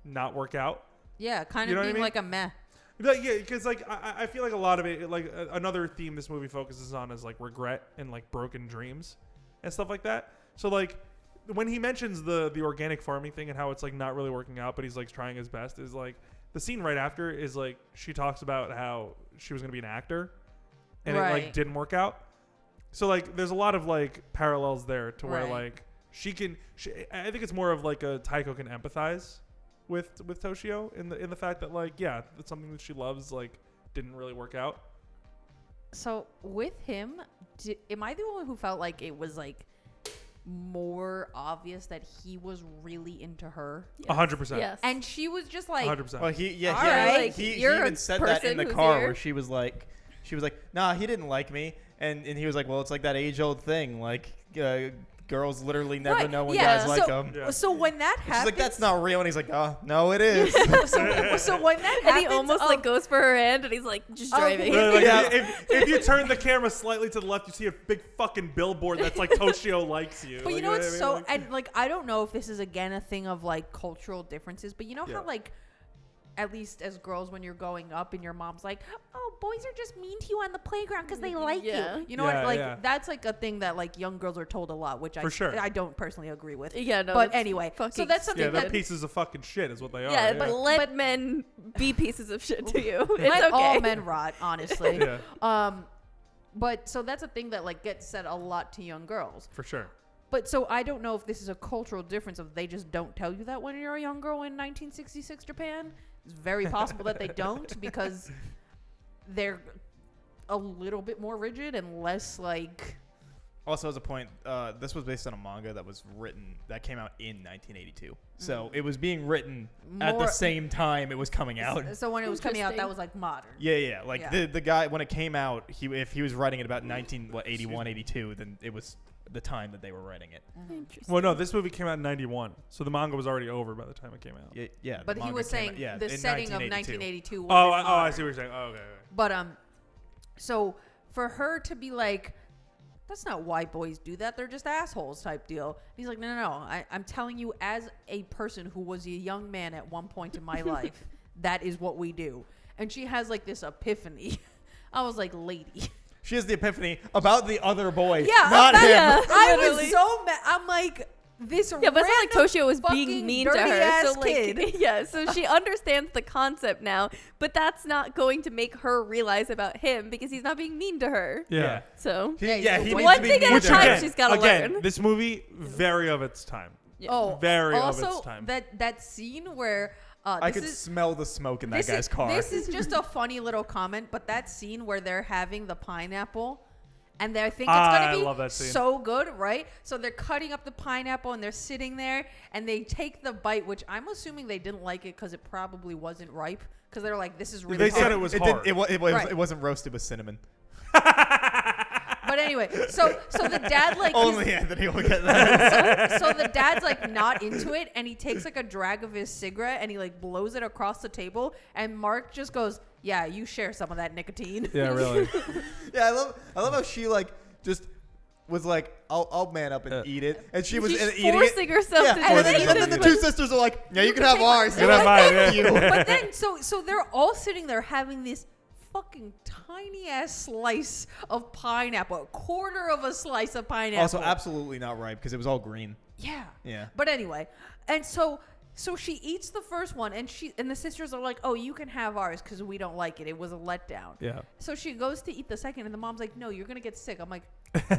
not work out. Yeah, kind of being like a meh. Like, yeah, because like I feel like a lot of it, like another theme this movie focuses on is like regret and like broken dreams and stuff like that. So like when he mentions the organic farming thing and how it's like not really working out, but he's like trying his best, is like the scene right after is like she talks about how she was gonna be an actor and it like didn't work out. So like there's a lot of like parallels there to where like I think it's more of like a Tycho can empathize with Toshio in the fact that like it's something that she loves like didn't really work out. So with him, am I the one who felt like it was like more obvious that he was really into her? 100%. Yes. And she was just like 100%. Well, he even said that in the car where she was like, nah, he didn't like me, and he was like, well, it's like that age old thing, like girls literally never know when guys like them. Yeah. So when that happens, she's like, that's not real, and he's like, oh, no, it is. so when that happens, and he almost like goes for her hand, and he's like just driving. If you turn the camera slightly to the left, you see a big fucking billboard that's like Toshio likes you. But like, what's and like I don't know if this is again a thing of like cultural differences, but how like at least as girls when you're growing up and your mom's like, oh, boys are just mean to you on the playground because they like you. You know what? Like that's like a thing that like young girls are told a lot, which I don't personally agree with. Yeah, no. But anyway, so that's something they're pieces of fucking shit is what they are. Yeah, but let men be pieces of shit to you. It's let okay. all men rot, honestly. Yeah. But so that's a thing that like gets said a lot to young girls. For sure. But so I don't know if this is a cultural difference of they just don't tell you that when you're a young girl in 1966 Japan. It's very possible that they don't because they're a little bit more rigid and less like. Also, as a point, this was based on a manga that came out in 1982. So it was being written at the same time it was coming out. So when it was coming out, that was like modern. Yeah. Like the guy, when it came out, if he was writing it about 81, 82, then it was the time that they were writing it. Interesting. Well, no, this movie came out in 91, so the manga was already over by the time it came out. Yeah. But he was saying the setting of 1982 was I see what you're saying. Oh, okay. But so for her to be like, that's not why boys do that. They're just assholes type deal. And he's like, no. I'm telling you as a person who was a young man at one point in my life, that is what we do. And she has like this epiphany. I was like, lady. She has the epiphany about the other boy, yeah, not him. Yeah, I was so mad. I'm like, this but it's not like Toshio was being mean to her. So like, kid. So she understands the concept now, but that's not going to make her realize about him because he's not being mean to her. Yeah. So he one thing at a time she's got to learn. This movie, very of its time. Yeah. Very also, of its time. that scene where I could smell the smoke in that guy's car. This is just a funny little comment, but that scene where they're having the pineapple, and I think it's going to be so good, right? So they're cutting up the pineapple, and they're sitting there, and they take the bite, which I'm assuming they didn't like it because it probably wasn't ripe, because they're like, this is really They hard. said it was hard. It wasn't roasted with cinnamon. But anyway, so the dad like only Anthony will get that. So the dad's like not into it, and he takes like a drag of his cigarette and he like blows it across the table, and Mark just goes, "Yeah, you share some of that nicotine." Yeah, really. Yeah, I love how she like just was like, I'll man up and eat it, and she was She's eating forcing herself to and do then the two sisters are like, yeah, you can have ours. You can have mine. Yeah. But then so they're all sitting there having this fucking tiny ass slice of pineapple, a quarter of a slice of pineapple. Also, absolutely not ripe because it was all green. Yeah. Yeah. But anyway, and so So she eats the first one, and the sisters are like, "Oh, you can have ours because we don't like it. It was a letdown." Yeah. So she goes to eat the second, and the mom's like, "No, you're gonna get sick." I'm like,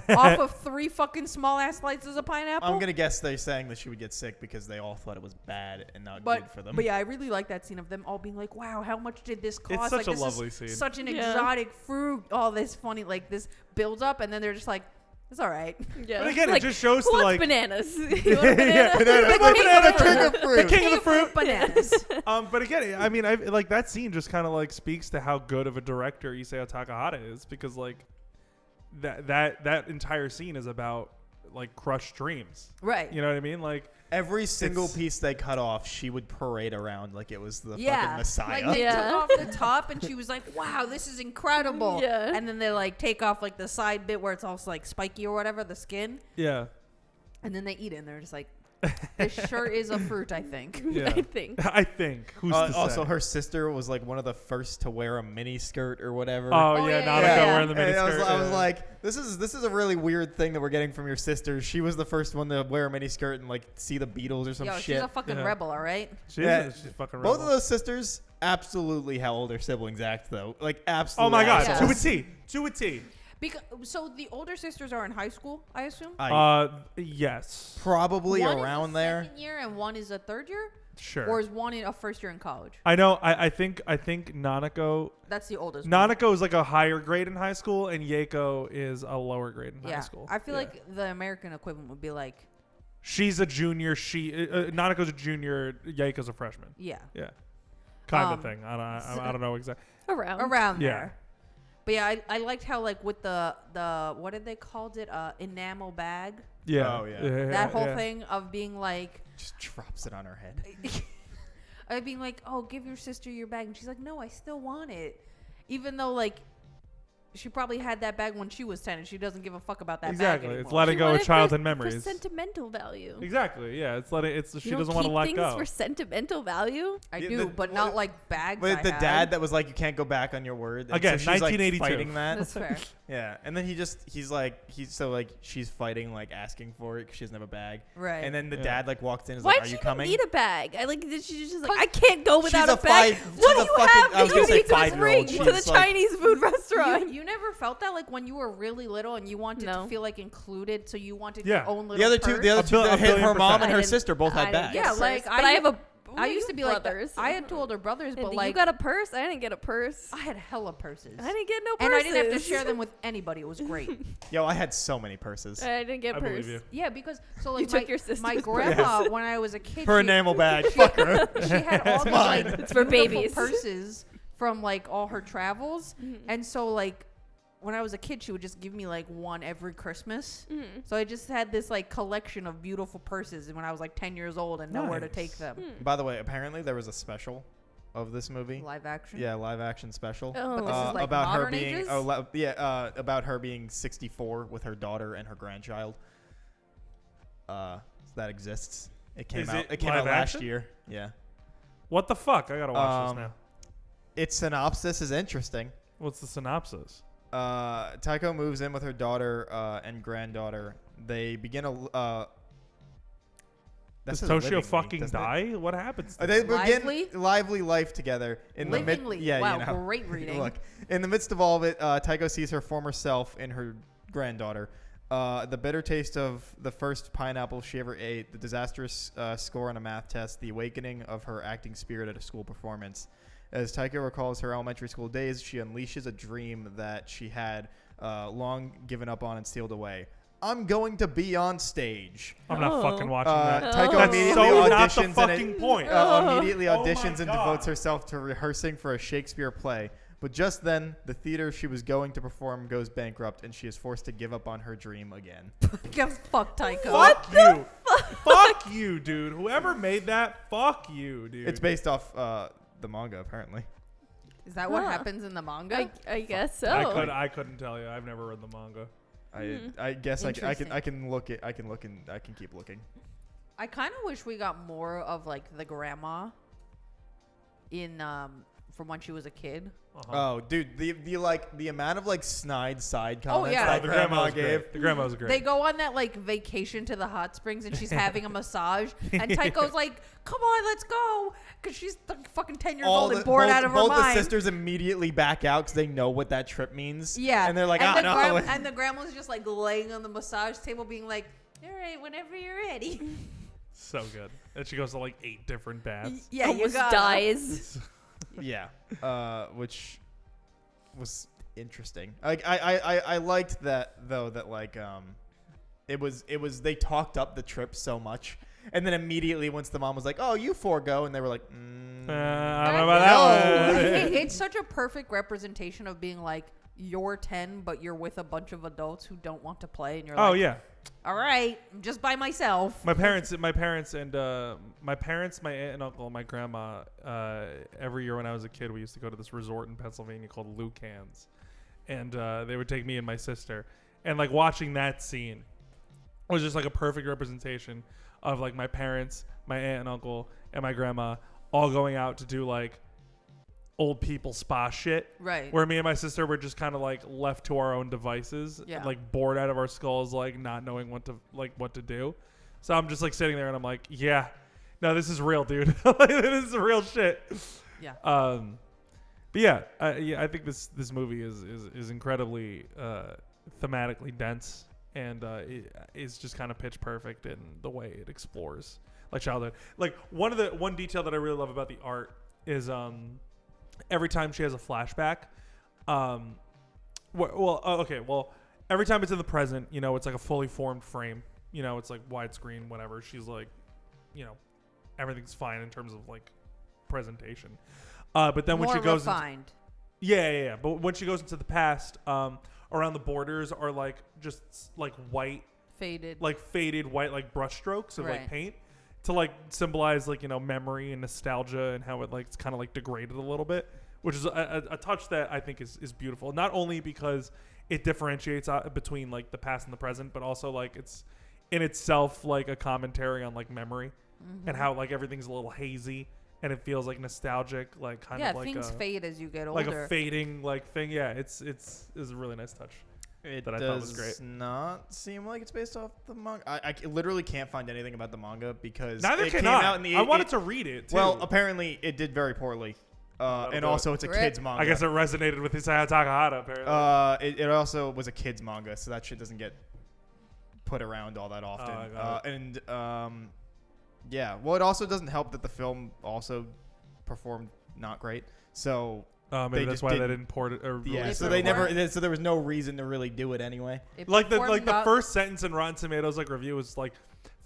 "Off of 3 fucking small ass slices of pineapple." I'm gonna guess they're saying that she would get sick because they all thought it was bad and not good for them. But yeah, I really like that scene of them all being like, "Wow, how much did this cost?" It's such a this lovely is scene. Such an exotic fruit. All this funny, like this builds up, and then they're just like, "It's all right." Yeah. But again, like, it just shows who to wants like bananas. You want a banana? Yeah, banana, The the king banana of fruit. king of fruit. the king of the fruit. Bananas. But again, I mean, I like that scene just kind of like speaks to how good of a director Isao Takahata is, because like that entire scene is about like crushed dreams. Right. You know what I mean? Like Every single It's- piece they cut off, she would parade around like it was the fucking Yeah, Messiah. like they Yeah. took off the top, and she was like, "Wow, this is incredible." Yeah. And then they like take off like the side bit where it's also like spiky or whatever, the skin, yeah, and then they eat it, and they're just like, "This sure is a fruit, I think." yeah. I think. I think. Who's to Also, say? her sister was like one of the first to wear a mini skirt or whatever. Oh, Oh, yeah, yeah, Nanako yeah. wearing the And miniskirt. I was yeah. like, this is a really weird thing that we're getting from your sister. She was the first one to wear a mini skirt and like see the Beatles or some Yo, shit. she's a fucking Yeah. rebel, all right? Yeah. She's fucking Both rebel. of those sisters absolutely how older siblings act though. Like absolutely. Oh my god, Yeah. to a T, to a T. Because so the older sisters are in high school, I assume. Yes, Probably One around is a there. second year and one is a third year, sure. or is one in a first year in college? I know. I think Nanako. That's the oldest. one. Nanako is like a higher grade in high school, and Yeiko is a lower grade in high Yeah, school. I feel Yeah. like the American equivalent would be like, She's a junior. Nanako's a junior. Yeiko's a freshman. yeah, Yeah, kind Um, of thing. I don't know exactly. Around. there. Yeah. But yeah, I liked how like with the what did they called it? Enamel bag. Yeah. Oh, yeah. That whole thing of being like, Just drops it on her head. of being like, "Oh, give your sister your bag," and she's like, "No, I still want it," even though like she probably had that bag when she was 10 and she doesn't give a fuck about that Exactly. bag It's anymore. letting She go wanted of childhood for memories. sentimental value. Exactly. Yeah. It's letting. It's she You doesn't don't want to keep let things go. for sentimental value. I Yeah, do, the- but not like bags. But I the had. dad that was like, you can't go back on your word. And Again, so she's, like, 1982. fighting that. That's fair. Yeah, and then she's fighting like asking for it because she doesn't have a bag. Right. And then the Yeah. dad like walks in and is Why like, did "Are she you even coming?" need a bag? She's just like, I can't go without She's a bag. she's What do a you fucking- have I was that gonna you say need to 5-year-old. bring to the She's like- Chinese food restaurant? You never felt that like when you were really little and you wanted No. to feel like included, so you wanted Yeah. your own little The other two, purse? A billion her mom and I her didn't- sister both I had didn't bags. get a Yeah, like, purse, but I have a. I used to be like that. brothers. I had two older brothers, but And like you got a purse. I didn't get a purse. I had hella purses. I didn't get no purses. and I didn't have to share them with anybody. It was great. Yo, I had so many purses. I didn't get a I purse. believe you. Yeah, because so like You took your sister's my purse. grandma when I was a kid, Her she, enamel bag. Fuck her. she had all the mine. like It's for beautiful babies. purses from like all her travels, Mhm. and so like when I was a kid, she would just give me like one every Christmas. Mhm. So I just had this like collection of beautiful purses, and when I was like 10 years old and nowhere to take Nice. them. Hmm. By the way, apparently there was a special of this movie. Live action. Yeah, live action special. Oh. But this is like about her modern being ages? about her being 64 with her daughter and her grandchild. That exists. It came Is out. it It came live out last action? year. Yeah. What the fuck? I gotta watch this now. Its synopsis is interesting. What's the synopsis? Tycho moves in with her daughter and granddaughter. They begin a. Does says living Toshio me, fucking doesn't it? die? What happens? To They them? begin lively life together in the mid. Livingly. Yeah, wow, you know. great reading. Look, in the midst of all of it, Tycho sees her former self in her granddaughter. The bitter taste of the first pineapple she ever ate, the disastrous score on a math test, the awakening of her acting spirit at a school performance. As Tycho recalls her elementary school days, she unleashes a dream that she had long given up on and sealed away. I'm going to be on stage. I'm not Oh. fucking watching that. Tycho Oh. That's immediately so not auditions the and fucking point. immediately Oh my auditions and God. devotes herself to rehearsing for a Shakespeare play. But just then, the theater she was going to perform goes bankrupt, and she is forced to give up on her dream again. Fuck Tycho. Fuck you. Fuck you, dude. Whoever made that, fuck you, dude. It's based off the manga, apparently. Is that what Huh. happens in the manga? I guess so. I couldn't tell you. I've never read the manga. I guess I Interesting. can look it. I can look and I can keep looking. I kind of wish we got more of like the grandma in from when she was a kid. Oh, dude, the amount of like snide side comments yeah. that the grandma gave. The grandma was great. They go on that like vacation to the hot springs and she's having a massage and Tycho's like, "Come on, let's go," because she's like fucking 10 years old and bored out of her both mind. Both the sisters immediately back out because they know what that trip means. Yeah, and they're like, and no. And the grandma's just like laying on the massage table, being like, "All right, whenever you're ready." So good. And she goes to like 8 different baths. Yeah, Almost you dies. Yeah, which was interesting. Like I liked that though, that like it was they talked up the trip so much, and then immediately once the mom was like, "Oh, you 4 go," and they were like, I don't know about that one. It's such a perfect representation of being like, you're 10, but you're with a bunch of adults who don't want to play, and you're like, Oh yeah. all right, I'm just by myself. My parents, my aunt and uncle, and my grandma. Every year when I was a kid, we used to go to this resort in Pennsylvania called Lucan's, and they would take me and my sister. And like watching that scene was just like a perfect representation of like my parents, my aunt and uncle, and my grandma all going out to do like old people spa shit. Right. Where me and my sister were just kind of like left to our own devices, Yeah. like bored out of our skulls, like not knowing what to do. So I'm just like sitting there and I'm like, yeah, no, this is real, dude. This is real shit. Yeah. But yeah, I think this movie is incredibly thematically dense, and it is just kind of pitch perfect in the way it explores like childhood. Like one detail that I really love about the art is every time she has a flashback, every time it's in the present, you know, it's like a fully formed frame, you know, it's like widescreen, whatever. She's like, you know, everything's fine in terms of like presentation. But then when More she goes refined. yeah. But when she goes into the past, around the borders are like just like white, Faded. like faded white, like brush strokes of like Right. paint to like symbolize like, you know, memory and nostalgia and how it like it's kind of like degraded a little bit, which is a touch that I think is beautiful. Not only because it differentiates between like the past and the present, but also like it's in itself like a commentary on like memory and how like everything's a little hazy and it feels like nostalgic, like kind of like things fade as you get like older. a fading like thing. Yeah, it's a really nice touch. That I thought was great. It does not seem like it's based off the manga. I literally can't find anything about the manga because Neither it can came out in the. I wanted to read it too. Well, apparently it did very poorly, and do also it. it's a Rip. kids manga. I guess it resonated with Isaya Takahata apparently. It also was a kids manga, so that shit doesn't get put around all that often. I got Yeah. Well, it also doesn't help that the film also performed not great. So Maybe they that's just why they didn't- didn't port it or yeah, release so it they over. never. So there was no reason to really do it anyway. It Like the performed not- first sentence in Rotten Tomatoes like review was like,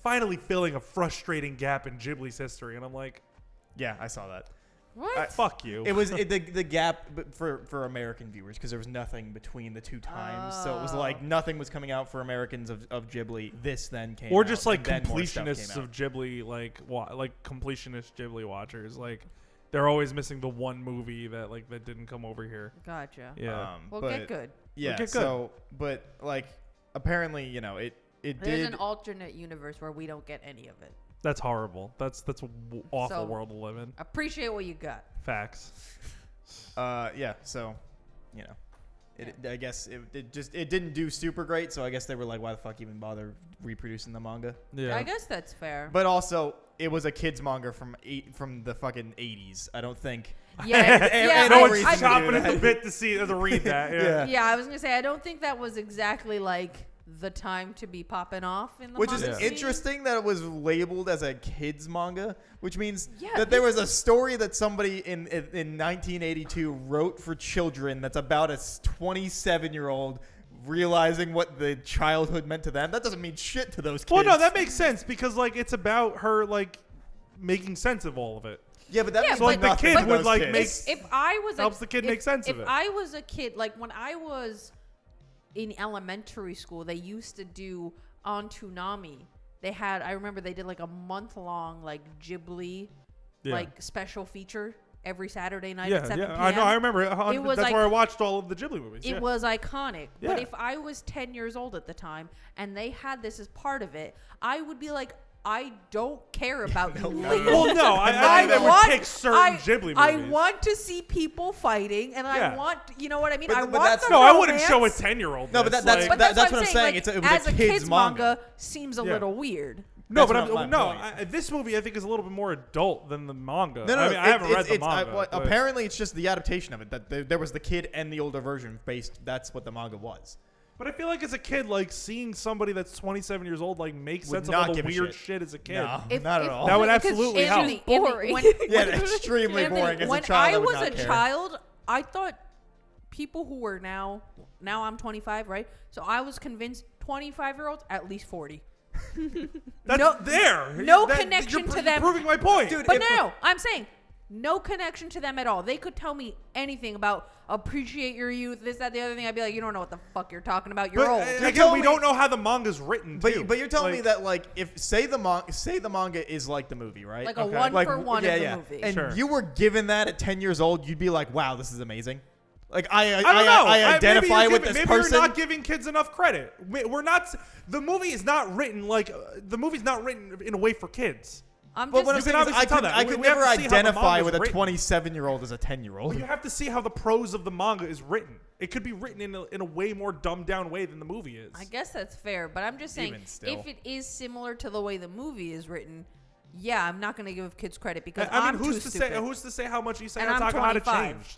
finally filling a frustrating gap in Ghibli's history, and I'm like, Yeah, I saw that. What? fuck you. It was the gap for American viewers because there was nothing between the two times, so it was like nothing was coming out for Americans of Ghibli. This then came or out, just like and then more stuff completionists came of out. Ghibli, like completionist Ghibli watchers, like they're always missing the one movie that didn't come over here. Gotcha. Yeah. Well, but, get good. Yeah. Get good. So, but like apparently, you know, it There's did. an alternate universe where we don't get any of it. That's horrible. That's a awful So- world to live in. Appreciate what you got. Facts. Yeah. So, you know, I guess it didn't do super great. So I guess they were like, why the fuck even bother reproducing the manga? Yeah. I guess that's fair. But also, it was a kids manga from the fucking 80s. I don't think. yeah, and yeah. no no I- reason one's to chopping do at the that. bit to read that. Yeah. Yeah. Yeah, I was gonna say I don't think that was exactly like the time to be popping off in the Which is manga scene. interesting that it was labeled as a kids manga, which means Yeah, that there was a story that somebody in 1982 wrote for children that's about a 27-year-old realizing what the childhood meant to them. That doesn't mean shit to those kids. Well, no, that makes sense because like it's about her like making sense of all of it. yeah, but that Yeah, means but- like the nothing kid to would, those like, kids. make- If I was Helps the kid make sense of it. If I was a kid, like when I was in elementary school, they used to do on Toonami. I remember they did like a month-long like Ghibli Yeah. like special feature every Saturday night Yeah, at 7 yeah. p.m. I know. I remember. It was That's like- where I watched all of the Ghibli movies. It yeah. was iconic. Yeah. But if I was 10 years old at the time and they had this as part of it, I would be like, I don't care about you. Well, no, I think they would pick certain Ghibli movies. I want to see people fighting, and I want, you know what I mean? But I want that's the no, romance. I wouldn't show a 10-year-old. No, but that's what I'm saying. Like, it was as a kid's manga. seems a little weird. No, That's but my point. this movie I think is a little bit more adult than the manga. No, I mean, I haven't read the manga. Apparently, it's just the adaptation of it. That there was the kid and the older version based. That's what the manga was. But I feel like as a kid, like seeing somebody that's 27 years old like make Would sense of not all the give a weird shit. shit as a kid. No, not at all. That would Because absolutely help. Anthony, Boring. Yeah, extremely boring. As when a child, I would was not a care. child, I thought people who were now I'm 25, right? So I was convinced 25-year-olds, at least 40. That's there. No connection to them. Proving my point, Dude, But no, I'm saying no connection to them at all. They could tell me anything about appreciate your youth, this, that, the other thing. I'd be like, you don't know what the fuck you're talking about. You're old. Again, we don't know how the manga's written. Too. But you're telling me that like if say the manga is like the movie, right? Like a one-for-one of the movie. And Sure. you were given that at 10 years old, you'd be like, wow, this is amazing. Like I don't know. I identify with this maybe person. You're not giving kids enough credit. We're not. The movie is not written like the movie's not written in a way for kids. But what I'm You can saying is obviously tell that. I We could have never to see how the identify manga's with a written. 27-year-old as a 10-year-old. Well, you have to see how the prose of the manga is written. It could be written in a way more dumbed down way than the movie is. I guess that's fair, but I'm just saying, Even still. if it is similar to the way the movie is written, yeah, I'm not going to give kids credit because I mean, I'm who's too to stupid. say? Who's to say how much you say And how I'm Takahata 25. changed?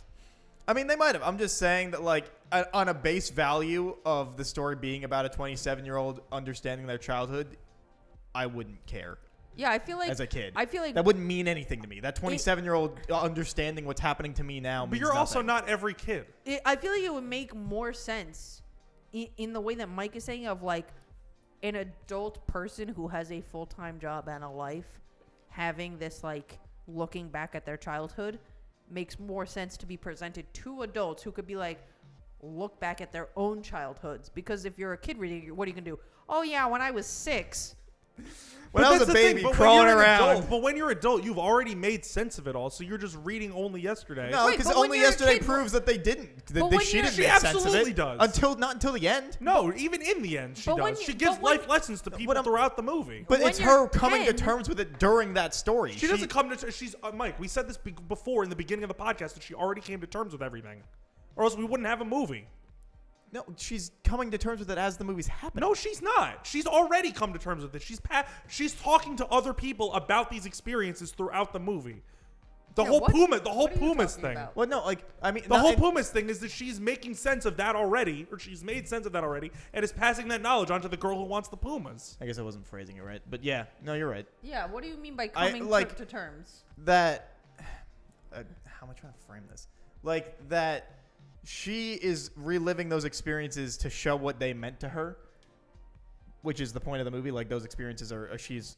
I mean, they might have. I'm just saying that, like, on a base value of the story being about a 27-year-old understanding their childhood, I wouldn't care. Yeah, I feel like As a kid. I feel like That wouldn't mean anything to me. That 27-year-old understanding what's happening to me now But means you're also nothing. not every kid. I feel like it would make more sense in the way that Mike is saying of like an adult person who has a full-time job and a life having this like looking back at their childhood makes more sense to be presented to adults who could be like look back at their own childhoods, because if you're a kid reading it, what are you gonna do? Oh yeah, when I was 6. When I was a baby but when crawling you're an around. adult- but when you're adult, you've already made sense of it all, so you're just reading only yesterday. No, Wait, because but when only you're a yesterday kid- proves that they didn't. But That when she you're- didn't She make sense of absolutely it. does. Not until the end. No, even in the end, she But when does. you- She gives but when- life lessons to people I'm- throughout the movie. But When it's you're her coming to 10 terms with it during that story. She doesn't come to. She's Mike. We said this before in the beginning of the podcast that she already came to terms with everything, or else we wouldn't have a movie. No, she's coming to terms with it as the movie's happening. No, she's not. She's already come to terms with it. She's talking to other people about these experiences throughout the movie. The Yeah, whole what? Pumas What are you Pumas talking thing. about? Well, no, like, I mean... The whole Pumas thing is that she's making sense of that already, or she's made sense of that already, and is passing that knowledge on to the girl who wants the Pumas. I guess I wasn't phrasing it right. But yeah, no, you're right. Yeah, what do you mean by coming like- to terms? That... how am I trying to frame this? Like, that she is reliving those experiences to show what they meant to her, which is the point of the movie. Like, those experiences are... she's...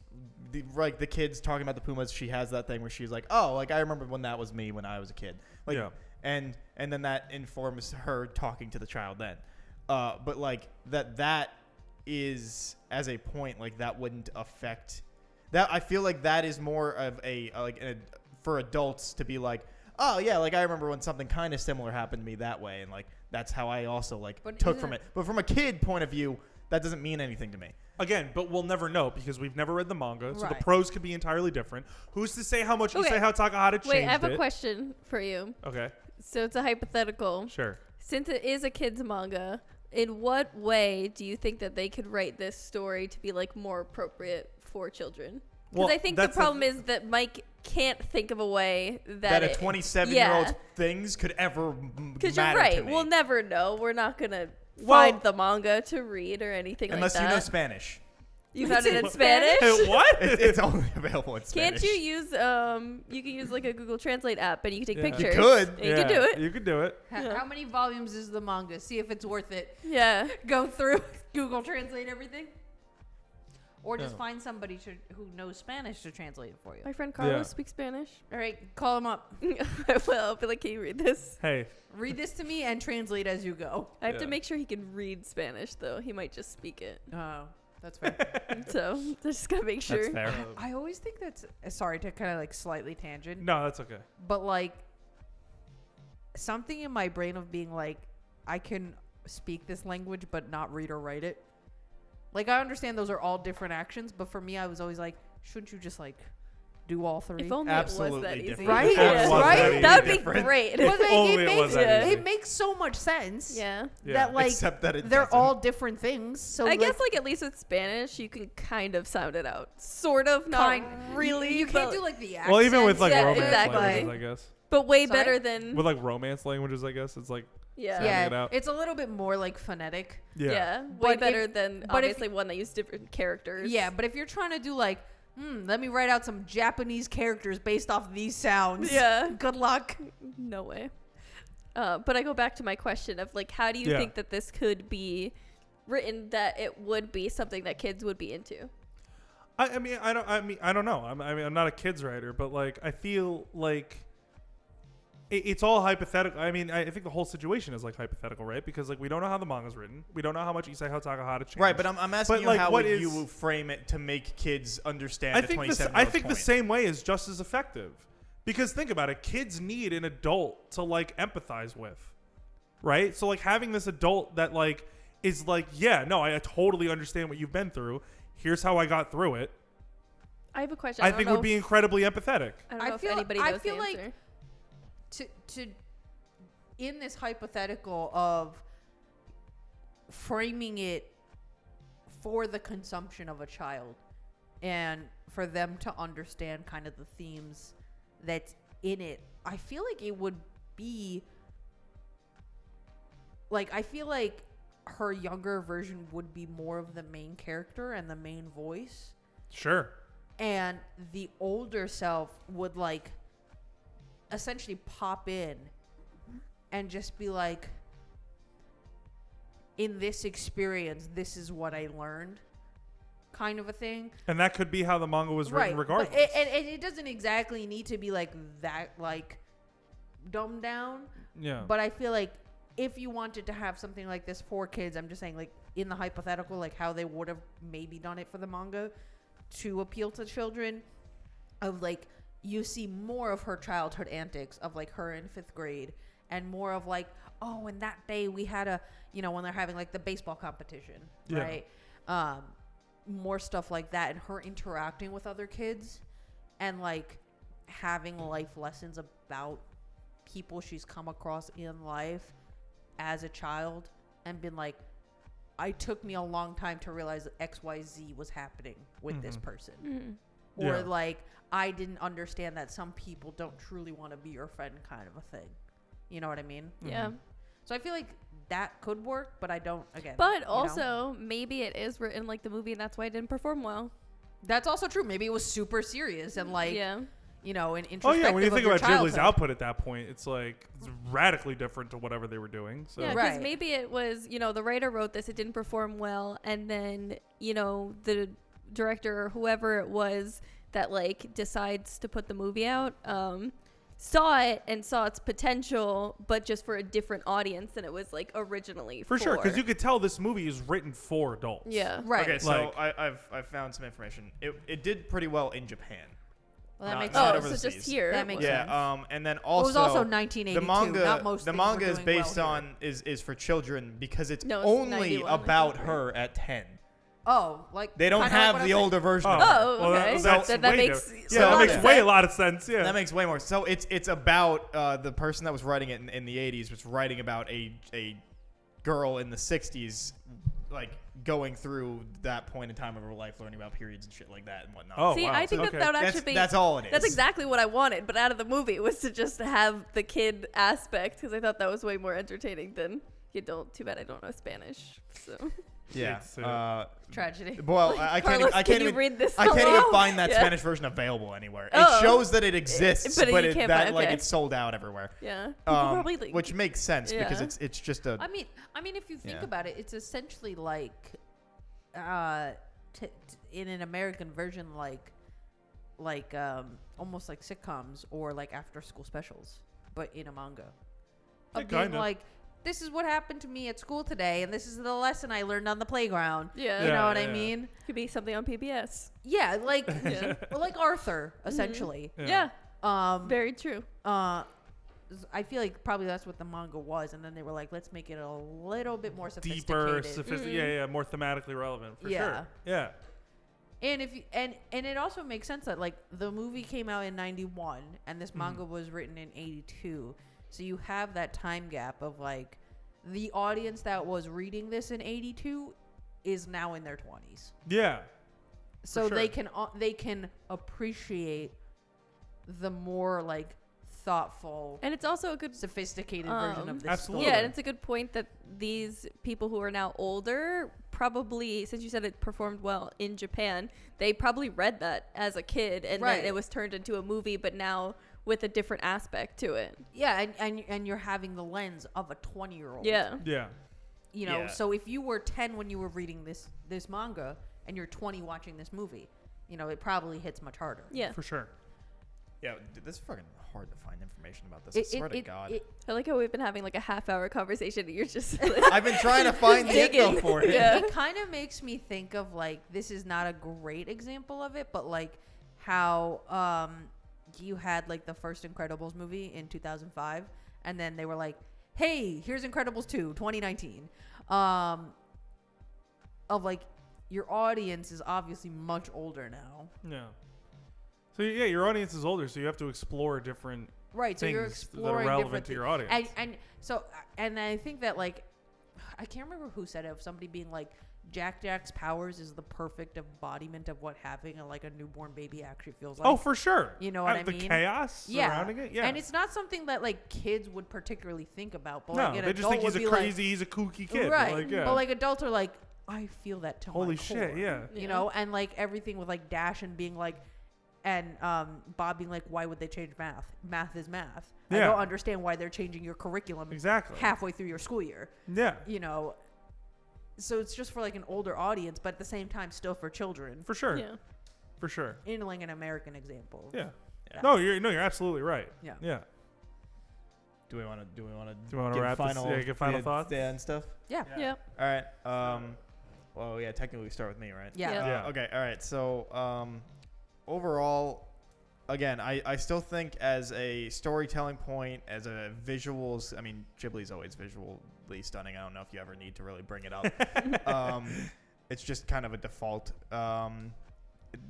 Like, the kids talking about the Pumas, she has that thing where she's like, oh, like, I remember when that was me when I was a kid. Like, Yeah. And then that informs her talking to the child then. But, like, that is, as a point, like, that wouldn't affect... That I feel like that is more of for adults to be like, oh yeah, like I remember when something kind of similar happened to me that way, and like that's how I also like But took isn't from it- it. But from a kid point of view, that doesn't mean anything to me. Again, but we'll never know because we've never read the manga, so the Right. prose could be entirely different. Who's to say how much you Okay. say how Takahata changed Wait, I have it? a question for you. Okay, So it's a hypothetical. sure. Since it is a kid's manga, in what way do you think that they could write this story to be like more appropriate for children? Because Well, I think the that's the- problem is that Mike can't think of a way That a 27-year-old's things could ever Because matter you're right. to me. We'll never know. We're not gonna Well- find the manga to read or anything Unless like that. you know Spanish. You found it in What? Spanish? Hey, what? It's only available in Spanish. Can't you use you can use like a Google Translate app and you can take Yeah. You pictures. could. And you can do it. You could do it. Yeah. How many volumes is the manga? See if it's worth it. Yeah. Go through Google Translate everything, or just No. find somebody who knows Spanish to translate it for you. My friend Carlos Yeah. speaks Spanish. All right, call him up. I will. I'll be like, can you read this? Hey, Read this to me and translate as you go. I have to Yeah. make sure he can read Spanish though. He might just speak it. Oh, that's fair. So just gotta make sure. That's fair. I always think that's sorry to kind of like slightly tangent, no, that's okay. but like something in my brain of being like, I can speak this language but not read or write it. Like, I understand those are all different actions, but for me, I was always like, shouldn't you just like do all three? If only Absolutely it was that easy. different. Right? If only it was Right? That would be different. great. But only it was that easy. it makes so much sense. Yeah. That like Except that it they're doesn't. all different things. So I like, guess like at least with Spanish, you can kind of sound it out. Sort of, not really. You can't but- do like the accents. Well, even with like Yeah, romance exactly. languages, I guess. but way Sorry? better than With like romance languages, I guess it's like yeah. sounding it Yeah, out. it's a little bit more like phonetic. Yeah, way But better if- than but if- obviously one that used different characters. Yeah, but if you're trying to do like, let me write out some Japanese characters based off these sounds. Yeah. Good luck. No way. But I go back to my question of like, how do you Yeah. think that this could be written that it would be something that kids would be into? I mean, I don't know. I'm not a kids writer, but like, I feel like it's all hypothetical. I mean, I think the whole situation is like hypothetical, right? Because like we don't know how the manga's written. We don't know how much Takahata changed. Right, but I'm asking But, you like, how what would is- you frame it to make kids understand I the think 27 I think the same way is just as effective. Because think about it, kids need an adult to like empathize with, right? So like having this adult that like is like, yeah, no, I totally understand what you've been through. Here's how I got through it. I have a question. I don't think know would be if- incredibly empathetic. I don't know I if feel- anybody I knows feel the like- answer. To in this hypothetical of framing it for the consumption of a child and for them to understand kind of the themes that's in it, I feel like it would be like, I feel like her younger version would be more of the main character and the main voice, Sure. and the older self would like essentially pop in and just be like, in this experience, this is what I learned, kind of a thing. And that could be how the manga was written regardless. But it doesn't exactly need to be like that, like dumbed down. yeah. But I feel like if you wanted to have something like this for kids, I'm just saying, like, in the hypothetical, like how they would have maybe done it for the manga to appeal to children, of like, you see more of her childhood antics of like her in 5th grade, and more of like, oh, and that day we had a, you know, when they're having like the baseball competition, Yeah. right? More stuff like that, and her interacting with other kids and like having life lessons about people she's come across in life as a child, and been like, it took me a long time to realize that XYZ was happening with this person. Mhm. Or Yeah. like, I didn't understand that some people don't truly want to be your friend, kind of a thing. You know what I mean? Yeah. So I feel like that could work, but I don't, again. But you know? also, maybe it is written like the movie, and that's why it didn't perform well. That's also true. Maybe it was super serious and like, yeah. you know, and Oh introspective yeah, when you of think your about Ghibli's childhood. output at that point, it's like it's radically different to whatever they were doing. So Yeah, because Right. maybe it was, you know, the writer wrote this, it didn't perform well, and then, you know, the director or whoever it was that, like, decides to put the movie out, saw it and saw its potential, but just for a different audience than it was, like, originally for sure, because you could tell this movie is written for adults. Yeah. Right. Okay, so Like- I've found some information. It did pretty well in Japan. Well, that Not- makes not Oh, sense. so overseas. just here. That makes Yeah. sense. Yeah, and then It also was also 1982. the manga Not most the things were manga is doing based well on is for children because it's No, it's only 91, I about think, her at 10. Oh, like They don't kinda like have what I the was older version. Oh, of it. Oh, well, okay. that's that way makes different. a Yeah, that lot makes of way sense. a lot of sense. Yeah. That makes way more. So it's about the person that was writing it in the 80s was writing about a girl in the 60s, like going through that point in time of her life, learning about periods and shit like that and whatnot. Oh, See, wow. I think Okay. that would actually that's, be... that's all it is. That's exactly what I wanted, but out of the movie was to just have the kid aspect, because I thought that was way more entertaining than the adult. Too bad I don't know Spanish. So Yeah. It's, Tragedy. Well, I can't. Carlos, I can can't you even read this? I can't even Hello? find that Yeah. Spanish version available anywhere. Oh. It shows that it exists, But but you it, can't that find- like okay. it's sold out everywhere. Yeah. People probably like, Which makes sense because Yeah. it's just a I mean, if you think Yeah. about it, it's essentially like, in an American version, like almost like sitcoms or like after school specials, but in a manga. Yeah, Of being kinda. like, this is what happened to me at school today, and this is the lesson I learned on the playground. yeah. You Yeah, know what I yeah. mean? Could be something on PBS. Yeah, like Yeah. or like Arthur, essentially. Yeah. Um, Very true. I feel like probably that's what the manga was, and then they were like, let's make it a little bit more Deeper, sophisticated. yeah, more thematically relevant for sure. Yeah. And if you, and it also makes sense that like the movie came out in 91 and this manga was written in 82. So you have that time gap of like the audience that was reading this in 82 is now in their 20s. Yeah. So sure. they can appreciate the more like thoughtful And it's also a good sophisticated version of this absolutely. story. Yeah, and it's a good point that these people who are now older probably, since you said it performed well in Japan, they probably read that as a kid and Right. then it was turned into a movie, but now with a different aspect to it. Yeah, and you're having the lens of a 20-year-old. Yeah. Yeah. You know, Yeah. so if you were 10 when you were reading this manga and you're 20 watching this movie, you know, it probably hits much harder. Yeah. For sure. Yeah, dude, this is fucking hard to find information about this. I swear to God. I like how we've been having like a half-hour conversation and you're just I've been trying to find the digging. info for it. Yeah. It kind of makes me think of like, this is not a great example of it, but like how you had like the first Incredibles movie in 2005 and then they were like, hey, here's Incredibles 2 2019, of like your audience is obviously much older now. Yeah. So yeah, your audience is older, so you have to explore different Right, so you're things that are exploring relevant different to your audience. and I think that like I can't remember who said it, of somebody being like Jack's powers is the perfect embodiment of what having a newborn baby actually feels like. Oh, for sure. You know what I The mean? chaos surrounding it. Yeah. And it's not something that like kids would particularly think about, but no, like an they just adult think he's would a be crazy, he's a kooky kid. right? Like, yeah. But like adults are like, I feel that to Holy my shit, core. yeah. You know, and like everything with like Dash and being like, and Bob being like, why would they change math? Math is math. I Yeah. don't understand why they're changing your curriculum Exactly. halfway through your school year. Yeah. You know, so it's just for like an older audience, but at the same time, still for children. For sure. Yeah. For sure. In like an American example. Yeah. Yeah. No, you're absolutely right. Yeah. Yeah. Do we want to wanna wrap this- yeah, give final thoughts? Yeah, and stuff. Yeah. Yeah. All right. Well, yeah. Technically, we start with me, right? Yeah. Yeah. Yeah. Okay. All right. So, overall, again, I still think as a storytelling point, as a visuals. I mean, Ghibli's always visually stunning. I don't know if you ever need to really bring it up. It's just kind of a default.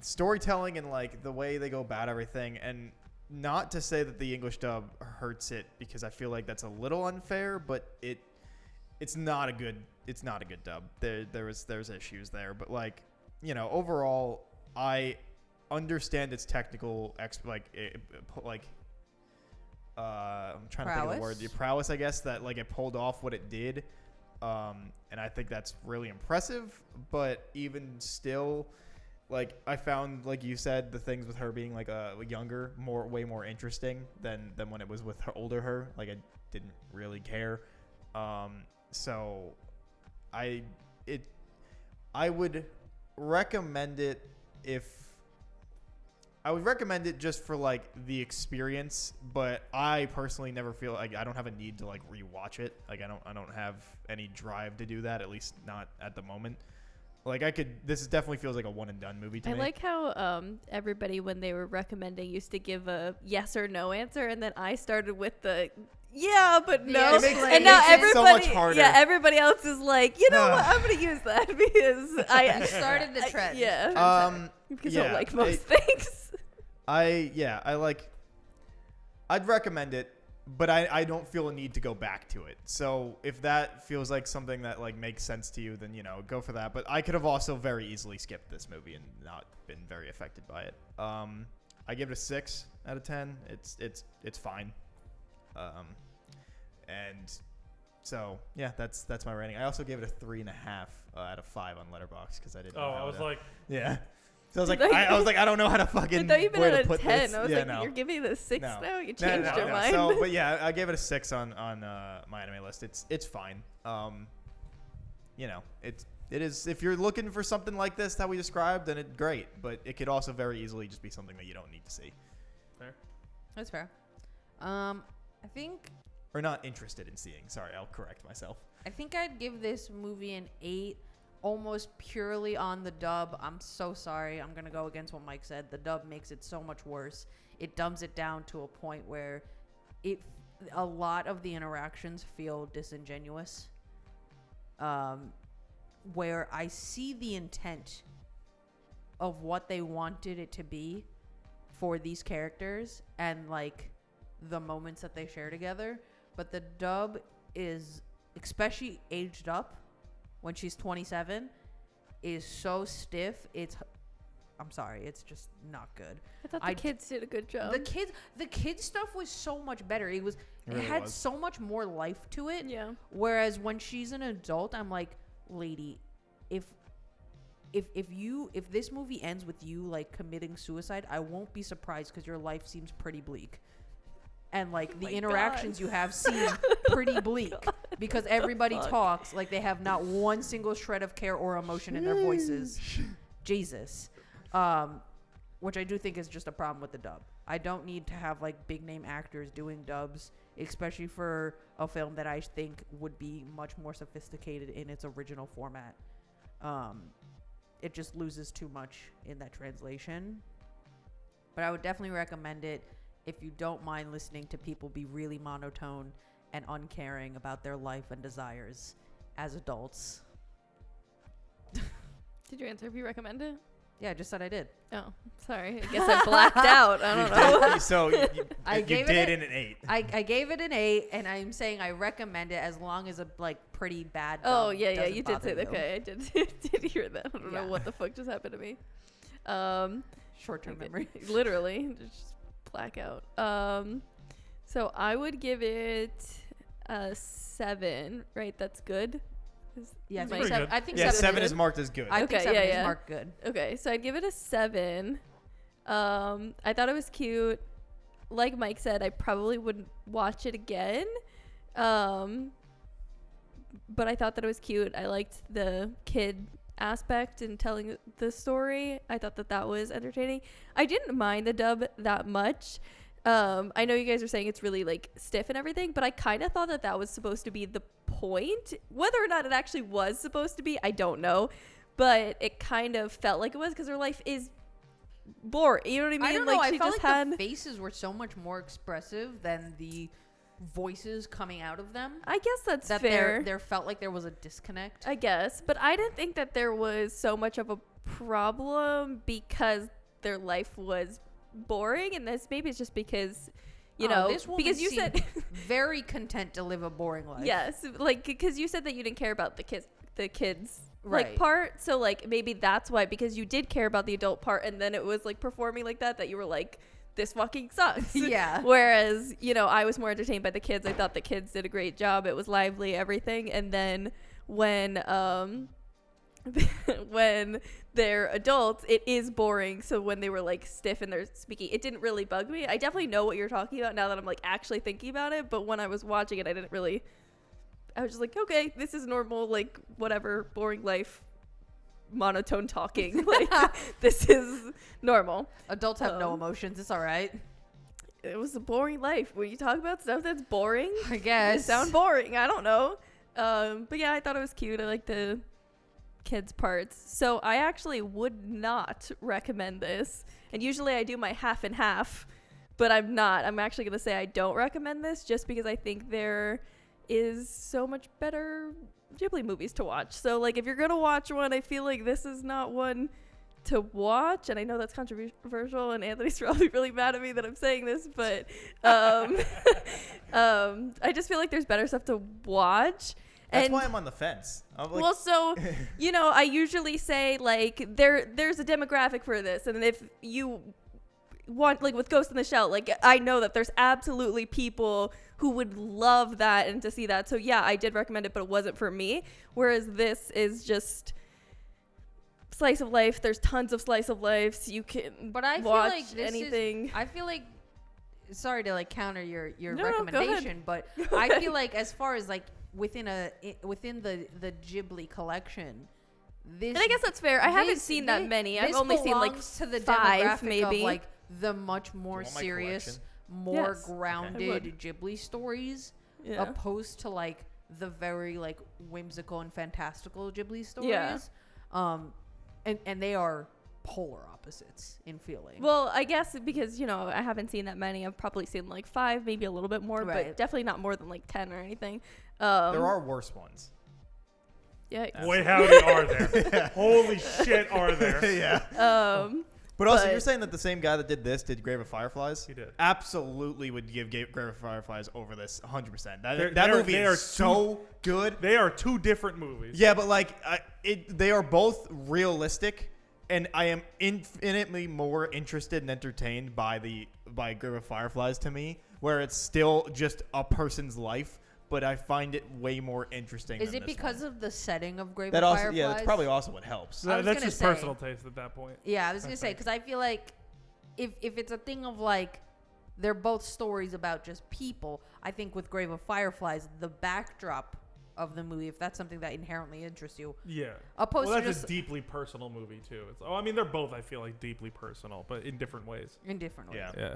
Storytelling and like the way they go about everything, and not to say that the English dub hurts it, because I feel like that's a little unfair, but it's not a good dub. There's issues there, but like, you know, overall, I understand its technical I'm trying to think of the word, the prowess, I guess, that like it pulled off what it did, and I think that's really impressive. But even still, like, I found, like you said, the things with her being like younger, way more interesting than when it was with her older her. Like, I didn't really care. So I would recommend it I would recommend it just for like the experience, but I personally never feel like I don't have a need to like rewatch it. Like I don't have any drive to do that, at least not at the moment. Like this definitely feels like a one and done movie to me. I like how everybody, when they were recommending, used to give a yes or no answer, and then I started with the yeah, but no. It makes- and now it makes it so everybody, much harder. yeah, everybody else is like, you know what? I'm gonna use that because I You started the trend. Yeah, because I like most things. I'd recommend it, but I don't feel a need to go back to it. So if that feels like something that like makes sense to you, then, you know, go for that. But I could have also very easily skipped this movie and not been very affected by it. I give it a 6 out of 10. It's fine. And so yeah, that's my rating. I also gave it a 3.5 out of 5 on Letterboxd because I didn't. Oh, know how I was to- like, yeah. So I was like, I don't know how to fucking. I thought you meant where out to of put 10. this. I was Yeah, like, no. you're giving it a 6 No. now. You No, changed your mind. So, but yeah, I gave it a 6 on my anime list. It's fine. You know, it is. If you're looking for something like this that we described, then it's great. But it could also very easily just be something that you don't need to see, That's fair. I think or not interested in seeing. Sorry, I'll correct myself. I'd give this movie an 8, almost purely on the dub. I'm so sorry. I'm gonna go against what Mike said. The dub makes it so much worse. It dumbs it down to a point where a lot of the interactions feel disingenuous. Where I see the intent of what they wanted it to be for these characters and like the moments that they share together, but the dub is, especially aged up when she's 27, is so stiff. I'm sorry, it's just not good. I thought the kids did a good job. The kids stuff was so much better. It really had so much more life to it. Yeah. Whereas when she's an adult, I'm like, lady, if this movie ends with you like committing suicide, I won't be surprised because your life seems pretty bleak. And like the interactions you have seem pretty bleak because everybody talks like they have not one single shred of care or emotion in their voices. Jesus. Which I do think is just a problem with the dub. I don't need to have like big name actors doing dubs, especially for a film that I think would be much more sophisticated in its original format. It just loses too much in that translation. But I would definitely recommend it if you don't mind listening to people be really monotone and uncaring about their life and desires as adults. Did you answer if you recommend it? Yeah, I just said I did. Oh, sorry. I guess I blacked out. I don't know. So you gave did it an 8. I gave it an 8, and I'm saying I recommend it as long as a like pretty bad. Oh dub yeah, doesn't you did say bother that. you. Okay, I did hear that. I don't know what the fuck just happened to me. Short-term memory. Literally, just black out. So I would give it a 7. Right, that's good. Yeah, Is my- Pretty good. I think Yeah, 7 good. is marked as good. I think Okay, 7 yeah, is yeah. marked good. Okay, so I'd give it a 7. I thought it was cute. Like Mike said, I probably wouldn't watch it again. But I thought that it was cute. I liked the kid aspect in telling the story. I thought that was entertaining. I didn't mind the dub that much. I know you guys are saying it's really like stiff and everything, but I kind of thought that was supposed to be the point. Whether or not it actually was supposed to be, I don't know, but it kind of felt like it was because her life is boring. You know what I mean? I don't like know. I she felt just like had. the faces were so much more expressive than the voices coming out of them. I guess that's That fair. there felt like there was a disconnect. I guess, but I didn't think that there was so much of a problem because their life was boring, and this maybe it's just because this woman because you seemed said very content to live a boring life. yes, like because you said that you didn't care about the kids Right. like part, so like maybe that's why, because you did care about the adult part and then it was like performing like that you were like, this fucking sucks. Yeah. Whereas I was more entertained by the kids. I thought the kids did a great job. It was lively, everything. And then when when they're adults, it is boring. So when they were like stiff and they're speaking, it didn't really bug me. I definitely know what you're talking about now that I'm like actually thinking about it. But when I was watching it, I was just like, okay, this is normal, like whatever, boring life, monotone talking. Like this is normal. Adults have no emotions. It's all right. It was a boring life. When you talk about stuff that's boring, I guess. it sound boring. I don't know. But yeah, I thought it was cute. I like the kids parts. So I actually would not recommend this. And usually I do my half and half, but I'm not. I'm actually going to say I don't recommend this just because I think there is so much better Ghibli movies to watch. So like if you're going to watch one, I feel like this is not one to watch. And I know that's controversial and Anthony's probably really mad at me that I'm saying this, but I just feel like there's better stuff to watch. That's why I'm on the fence. I'm like, Well, so, I usually say, like, there's a demographic for this. And if you want, like, with Ghost in the Shell, like, I know that there's absolutely people who would love that and to see that. So, yeah, I did recommend it, but it wasn't for me. Whereas this is just slice of life. There's tons of slice of lives. You can But I watch feel like this anything. I feel like, sorry to, like, counter your No, recommendation, but Go I ahead. feel like as far as, like, within the Ghibli collection, this And I guess that's fair. I haven't this- seen that thi- many. I've this only seen like belongs to the 5 demographic maybe. of, like, the much more want my serious, collection? more Yes, grounded would. Ghibli stories, Yeah. opposed to, like, the very, like, whimsical and fantastical Ghibli stories. Yeah. And they are polar opposites in feeling. Well, I guess because, I haven't seen that many. I've probably seen like 5, maybe a little bit more, Right. but definitely not more than like 10 or anything. There are worse ones. Yeah. Boy, howdy, are there. Holy shit, are there. Yeah. But also, But- you're saying that the same guy that did this did Grave of Fireflies? He did. Absolutely would give Grave of Fireflies over this 100%. That They're- movie they is are so good. They are 2 different movies. Yeah, but like they are both realistic, and I am infinitely more interested and entertained by Grave of Fireflies to me, where it's still just a person's life, but I find it way more interesting. Is than it this because one. of the setting of Grave that of also? Fireflies? Yeah, that's probably also what helps. I was That's gonna just say- personal taste at that point. Yeah, I was gonna say because I feel like if it's a thing of like they're both stories about just people, I think with Grave of Fireflies, the backdrop of the movie, if that's something that inherently interests you, Yeah. opposed Well, to that's just a deeply personal movie too. They're both, I feel like, deeply personal, but in different ways. in different ways. Yeah. Yeah.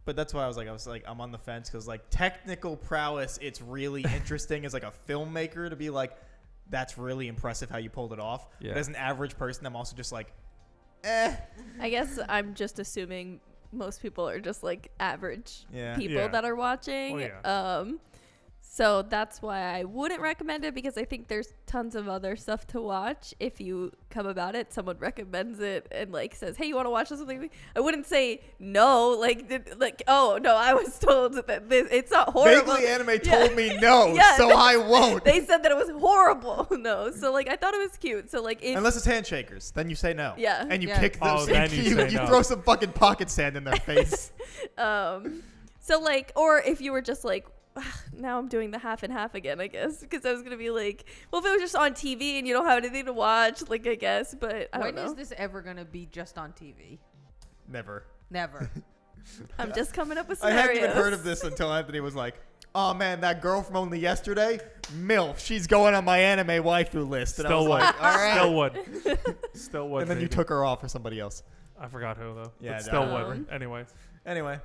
But that's why I was like, I'm on the fence because like technical prowess, it's really interesting as like a filmmaker to be like, that's really impressive how you pulled it off. Yeah. But as an average person, I'm also just like, I guess I'm just assuming most people are just like average Yeah. people Yeah. that are watching. Well, yeah. So that's why I wouldn't recommend it, because I think there's tons of other stuff to watch. If you come about it, someone recommends it and like says, "Hey, you want to watch this?" I wouldn't say no. Oh no, I was told that it's not horrible. Vaguely Anime Yeah. told me no, Yeah, so I won't. They said that it was horrible. No, so like I thought it was cute. So like if Unless it's handshakers, then you say no. Yeah. And you Yeah. kick Oh, them. then you say you no. throw some fucking pocket sand in their face. So like, or if you were just like, now I'm doing the half and half again, I guess, because I was gonna be like, well, if it was just on TV and you don't have anything to watch, like I guess, but I When don't know. is this ever gonna be just on TV? Never. Never. I'm just coming up with I scenarios. hadn't even heard of this until Anthony was like, "Oh man, that girl from only yesterday, MILF. She's going on my anime waifu list." And I Still was would. like, "All right." Still would. Still would. And then you baby. took her off for somebody else. I forgot who though. Yeah, But still no. would. Anyway. Anyway,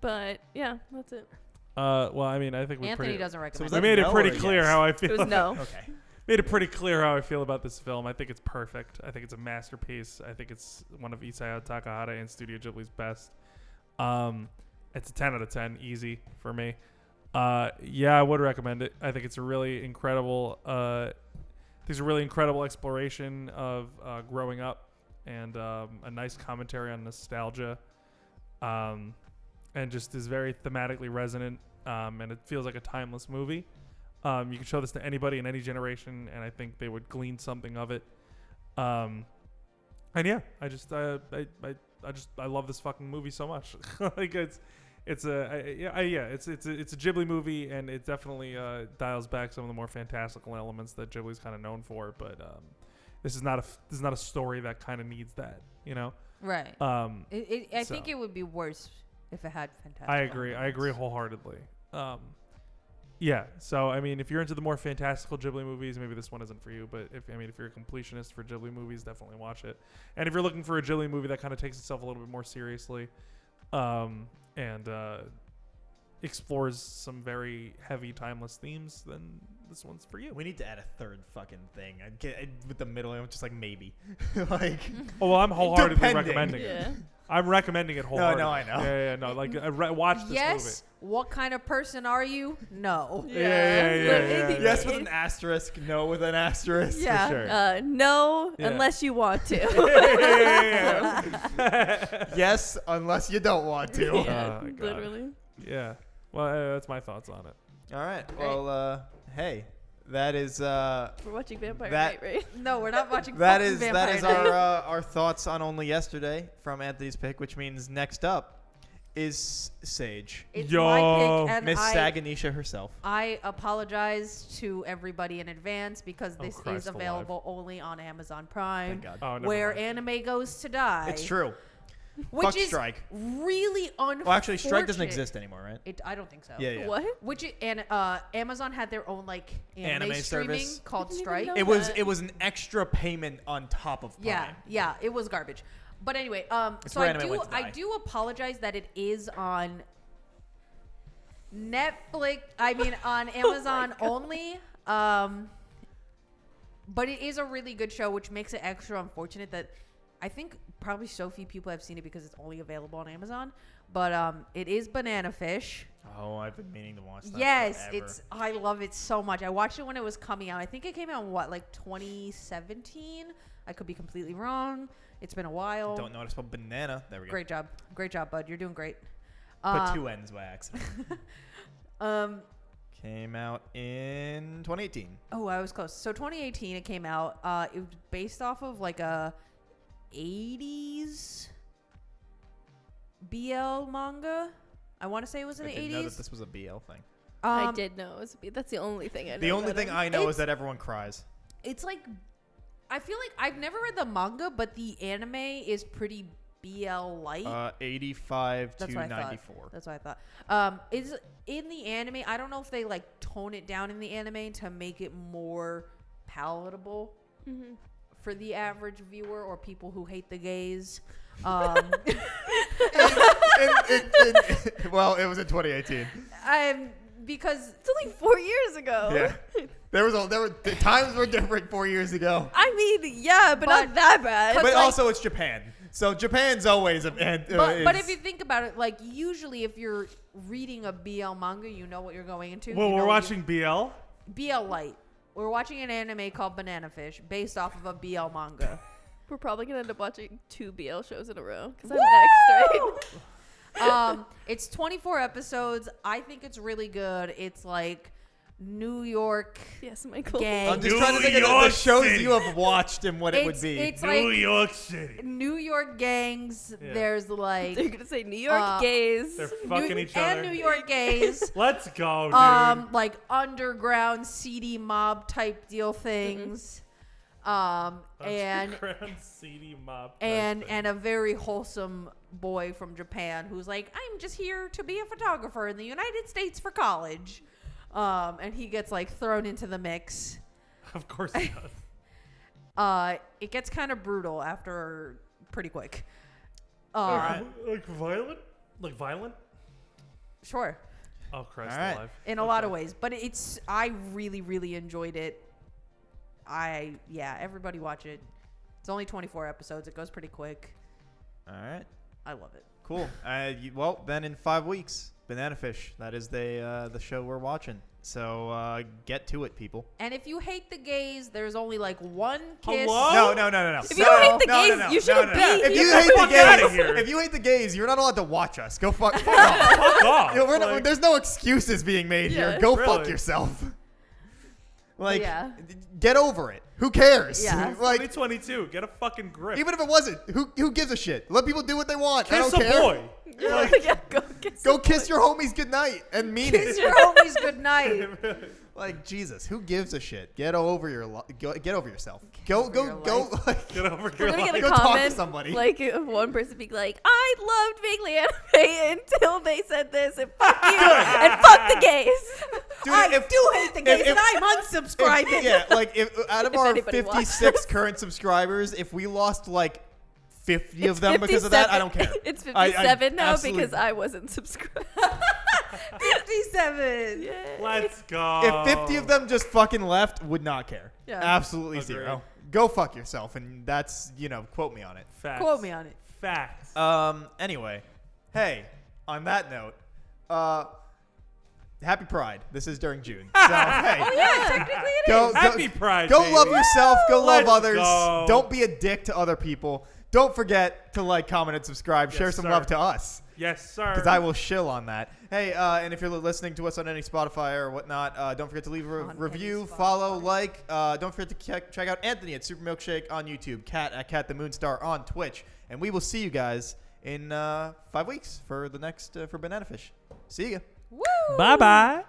But yeah, that's it. Well, I mean, I think we Anthony pretty. doesn't was recommend that I it. made it no pretty or clear yes? how I It feel. was no. okay. Made it pretty clear how I feel about this film. I think it's perfect. I think it's a masterpiece. I think it's one of Isao Takahata and Studio Ghibli's best. It's a 10 out of 10, easy for me. Yeah, I would recommend it. I think it's a really incredible. There's a really incredible exploration of growing up, and a nice commentary on nostalgia, and just is very thematically resonant. And it feels like a timeless movie. You can show this to anybody in any generation, and I think they would glean something of it. And yeah, I love this fucking movie so much. Like it's a Ghibli movie, and it definitely dials back some of the more fantastical elements that Ghibli's kind of known for. But this is not a story that kind of needs that, you know. Right. I think so- it would be worse if it had fantastic. I agree elements. wholeheartedly. Yeah. So I mean, if you're into the more fantastical Ghibli movies, maybe this one isn't for you. But if you're a completionist for Ghibli movies, definitely watch it. And if you're looking for a Ghibli movie that kind of takes itself a little bit more seriously, and explores some very heavy, timeless themes, then this one's for you. We need to add a third fucking thing. With the middle, I'm just like maybe. Like. Oh well, I'm wholeheartedly Depending. recommending Yeah. it. I'm recommending it wholeheartedly. I know. Yeah, no. Like, watch this movie. Yes. What kind of person are you? No. Yeah. Yes with an asterisk. No with an asterisk. Yeah. sure. No, Yeah. unless you want to. Yes, unless you don't want to. Yeah, Oh, God. literally. Yeah. Well, that's my thoughts on it. All right. Well, hey, that is We're watching Vampire That- Night, right? No, we're not watching. that fucking is Vampire Night. our thoughts on Only Yesterday from Anthony's pick, which means next up is Sage, It's Yo. my pick, and Miss I Saganisha herself. apologize to everybody in advance because this Christ is alive. available only on Amazon Prime, Thank God. Oh, never where mind. anime goes to die. It's true. Which Fuck is Strike. really unfortunate. Well, actually, Strike doesn't exist anymore, right? I don't think so. Yeah. What? Which and Amazon had their own like anime, Anime streaming service. called I didn't even Strike. know. It was an extra payment on top of Prime. Yeah, it was garbage. But anyway, It's so where I anime do went to die. apologize that it is on Netflix. I mean on Amazon only. But it is a really good show, which makes it extra unfortunate that I think probably so few people have seen it because it's only available on Amazon. But it is Banana Fish. Oh, I've been meaning to watch that. Yes, forever. I love it so much. I watched it when it was coming out. I think it came out in what, like 2017? I could be completely wrong. It's been a while. Don't know how to spell banana. There we go. Great job, bud. You're doing great. Put 2 N's by accident. Came out in 2018. Oh, I was close. So 2018, it came out. It was based off of like a 80s BL manga. I want to say it was in the 80s. I didn't know that this was a BL thing. I did know it was that's the only thing I know. The only about thing him. I know is that everyone cries. It's like, I feel like I've never read the manga, but the anime is pretty BL light. 85 That's to what I 94. thought. That's what I thought. Is in the anime. I don't know if they like tone it down in the anime to make it more palatable for the average viewer or people who hate the gays. Well, it was in 2018. Because it's only 4 years ago. Yeah, the times were different 4 years ago. I mean, yeah, but not that bad. But like, also, it's Japan, so Japan's always but if you think about it, like usually if you're reading a BL manga, you know what you're going into. Well, we're watching BL. BL light. We're watching an anime called Banana Fish based off of a BL manga. We're probably gonna end up watching 2 BL shows in a row because I'm next, right? It's 24 episodes. I think it's really good. It's like New York Yes, Michael. gang. I'm just trying to think of the shows you have watched and what it would be. It's New like York City. New York gangs. Yeah. There's like They're gonna say New York gays. They're fucking each other. and New York gays. Let's go, dude. Like underground seedy mob type deal things. And Underground CD mob. and a very wholesome boy from Japan who's like, I'm just here to be a photographer in the United States for college. And he gets like thrown into the mix. Of course he does. It gets kind of brutal after pretty quick. Like violent? Like violent? Sure. Oh, Christ All right. alive. In a lot of ways. But I really, really enjoyed it. Everybody watch it. It's only 24 episodes. It goes pretty quick. All right. I love it. Cool. Well, then in 5 weeks, Banana Fish. That is the show we're watching. So get to it, people. And if you hate the gays, there's only like one kiss. Hello? No. If you don't hate the gays, you shouldn't be If you here. hate the Fuck outta gays, here. if you hate the gays, you're not allowed to watch us. Go fuck off. Fuck off. Like, There's no excuses being made here. Yeah. Go Really? fuck yourself. Like, Yeah. get over it. Who cares? Yeah. Like, 2022. Get a fucking grip. even if it wasn't, who gives a shit? Let people do what they want. I Kiss don't a care. boy. Yeah, Go kiss your homies goodnight and mean Kiss it. your homies goodnight. Like, Jesus, who gives a shit? Get over get over yourself. Go. your Like, Get over We're your gonna get life. a Go talk to comment somebody. like of one person being like, I loved vaguely anime until they said this and fuck you and fuck the gays. Dude, I do hate the gays if- and I'm unsubscribing. yeah, like if out of If our anybody 56 current subscribers, if we lost like 50 of them because of that, I don't care. It's I 57 now absolutely- because I wasn't subscribed. 57. Let's go. If 50 of them just fucking left, would not care. Yeah. Absolutely Agreed. zero. Go fuck yourself, and that's, quote me on it. Facts. Quote me on it. Facts. Anyway, hey, on that note, happy Pride. This is during June. So, hey. Yeah, technically it Go, Happy Pride, Go baby. love yourself. Go Let's love others. go. Don't be a dick to other people. Don't forget to like, comment, and subscribe. Yes, Share some sir. love to us. Yes, sir. Because I will shill on that. Hey, and if you're listening to us on any Spotify or whatnot, don't forget to leave a On review, any Spotify. follow, like. Don't forget to check out Anthony at Super Milkshake on YouTube, Kat at Kat the Moonstar on Twitch, and we will see you guys in 5 weeks for the next for Banana Fish. See ya. is. Woo! Bye-bye.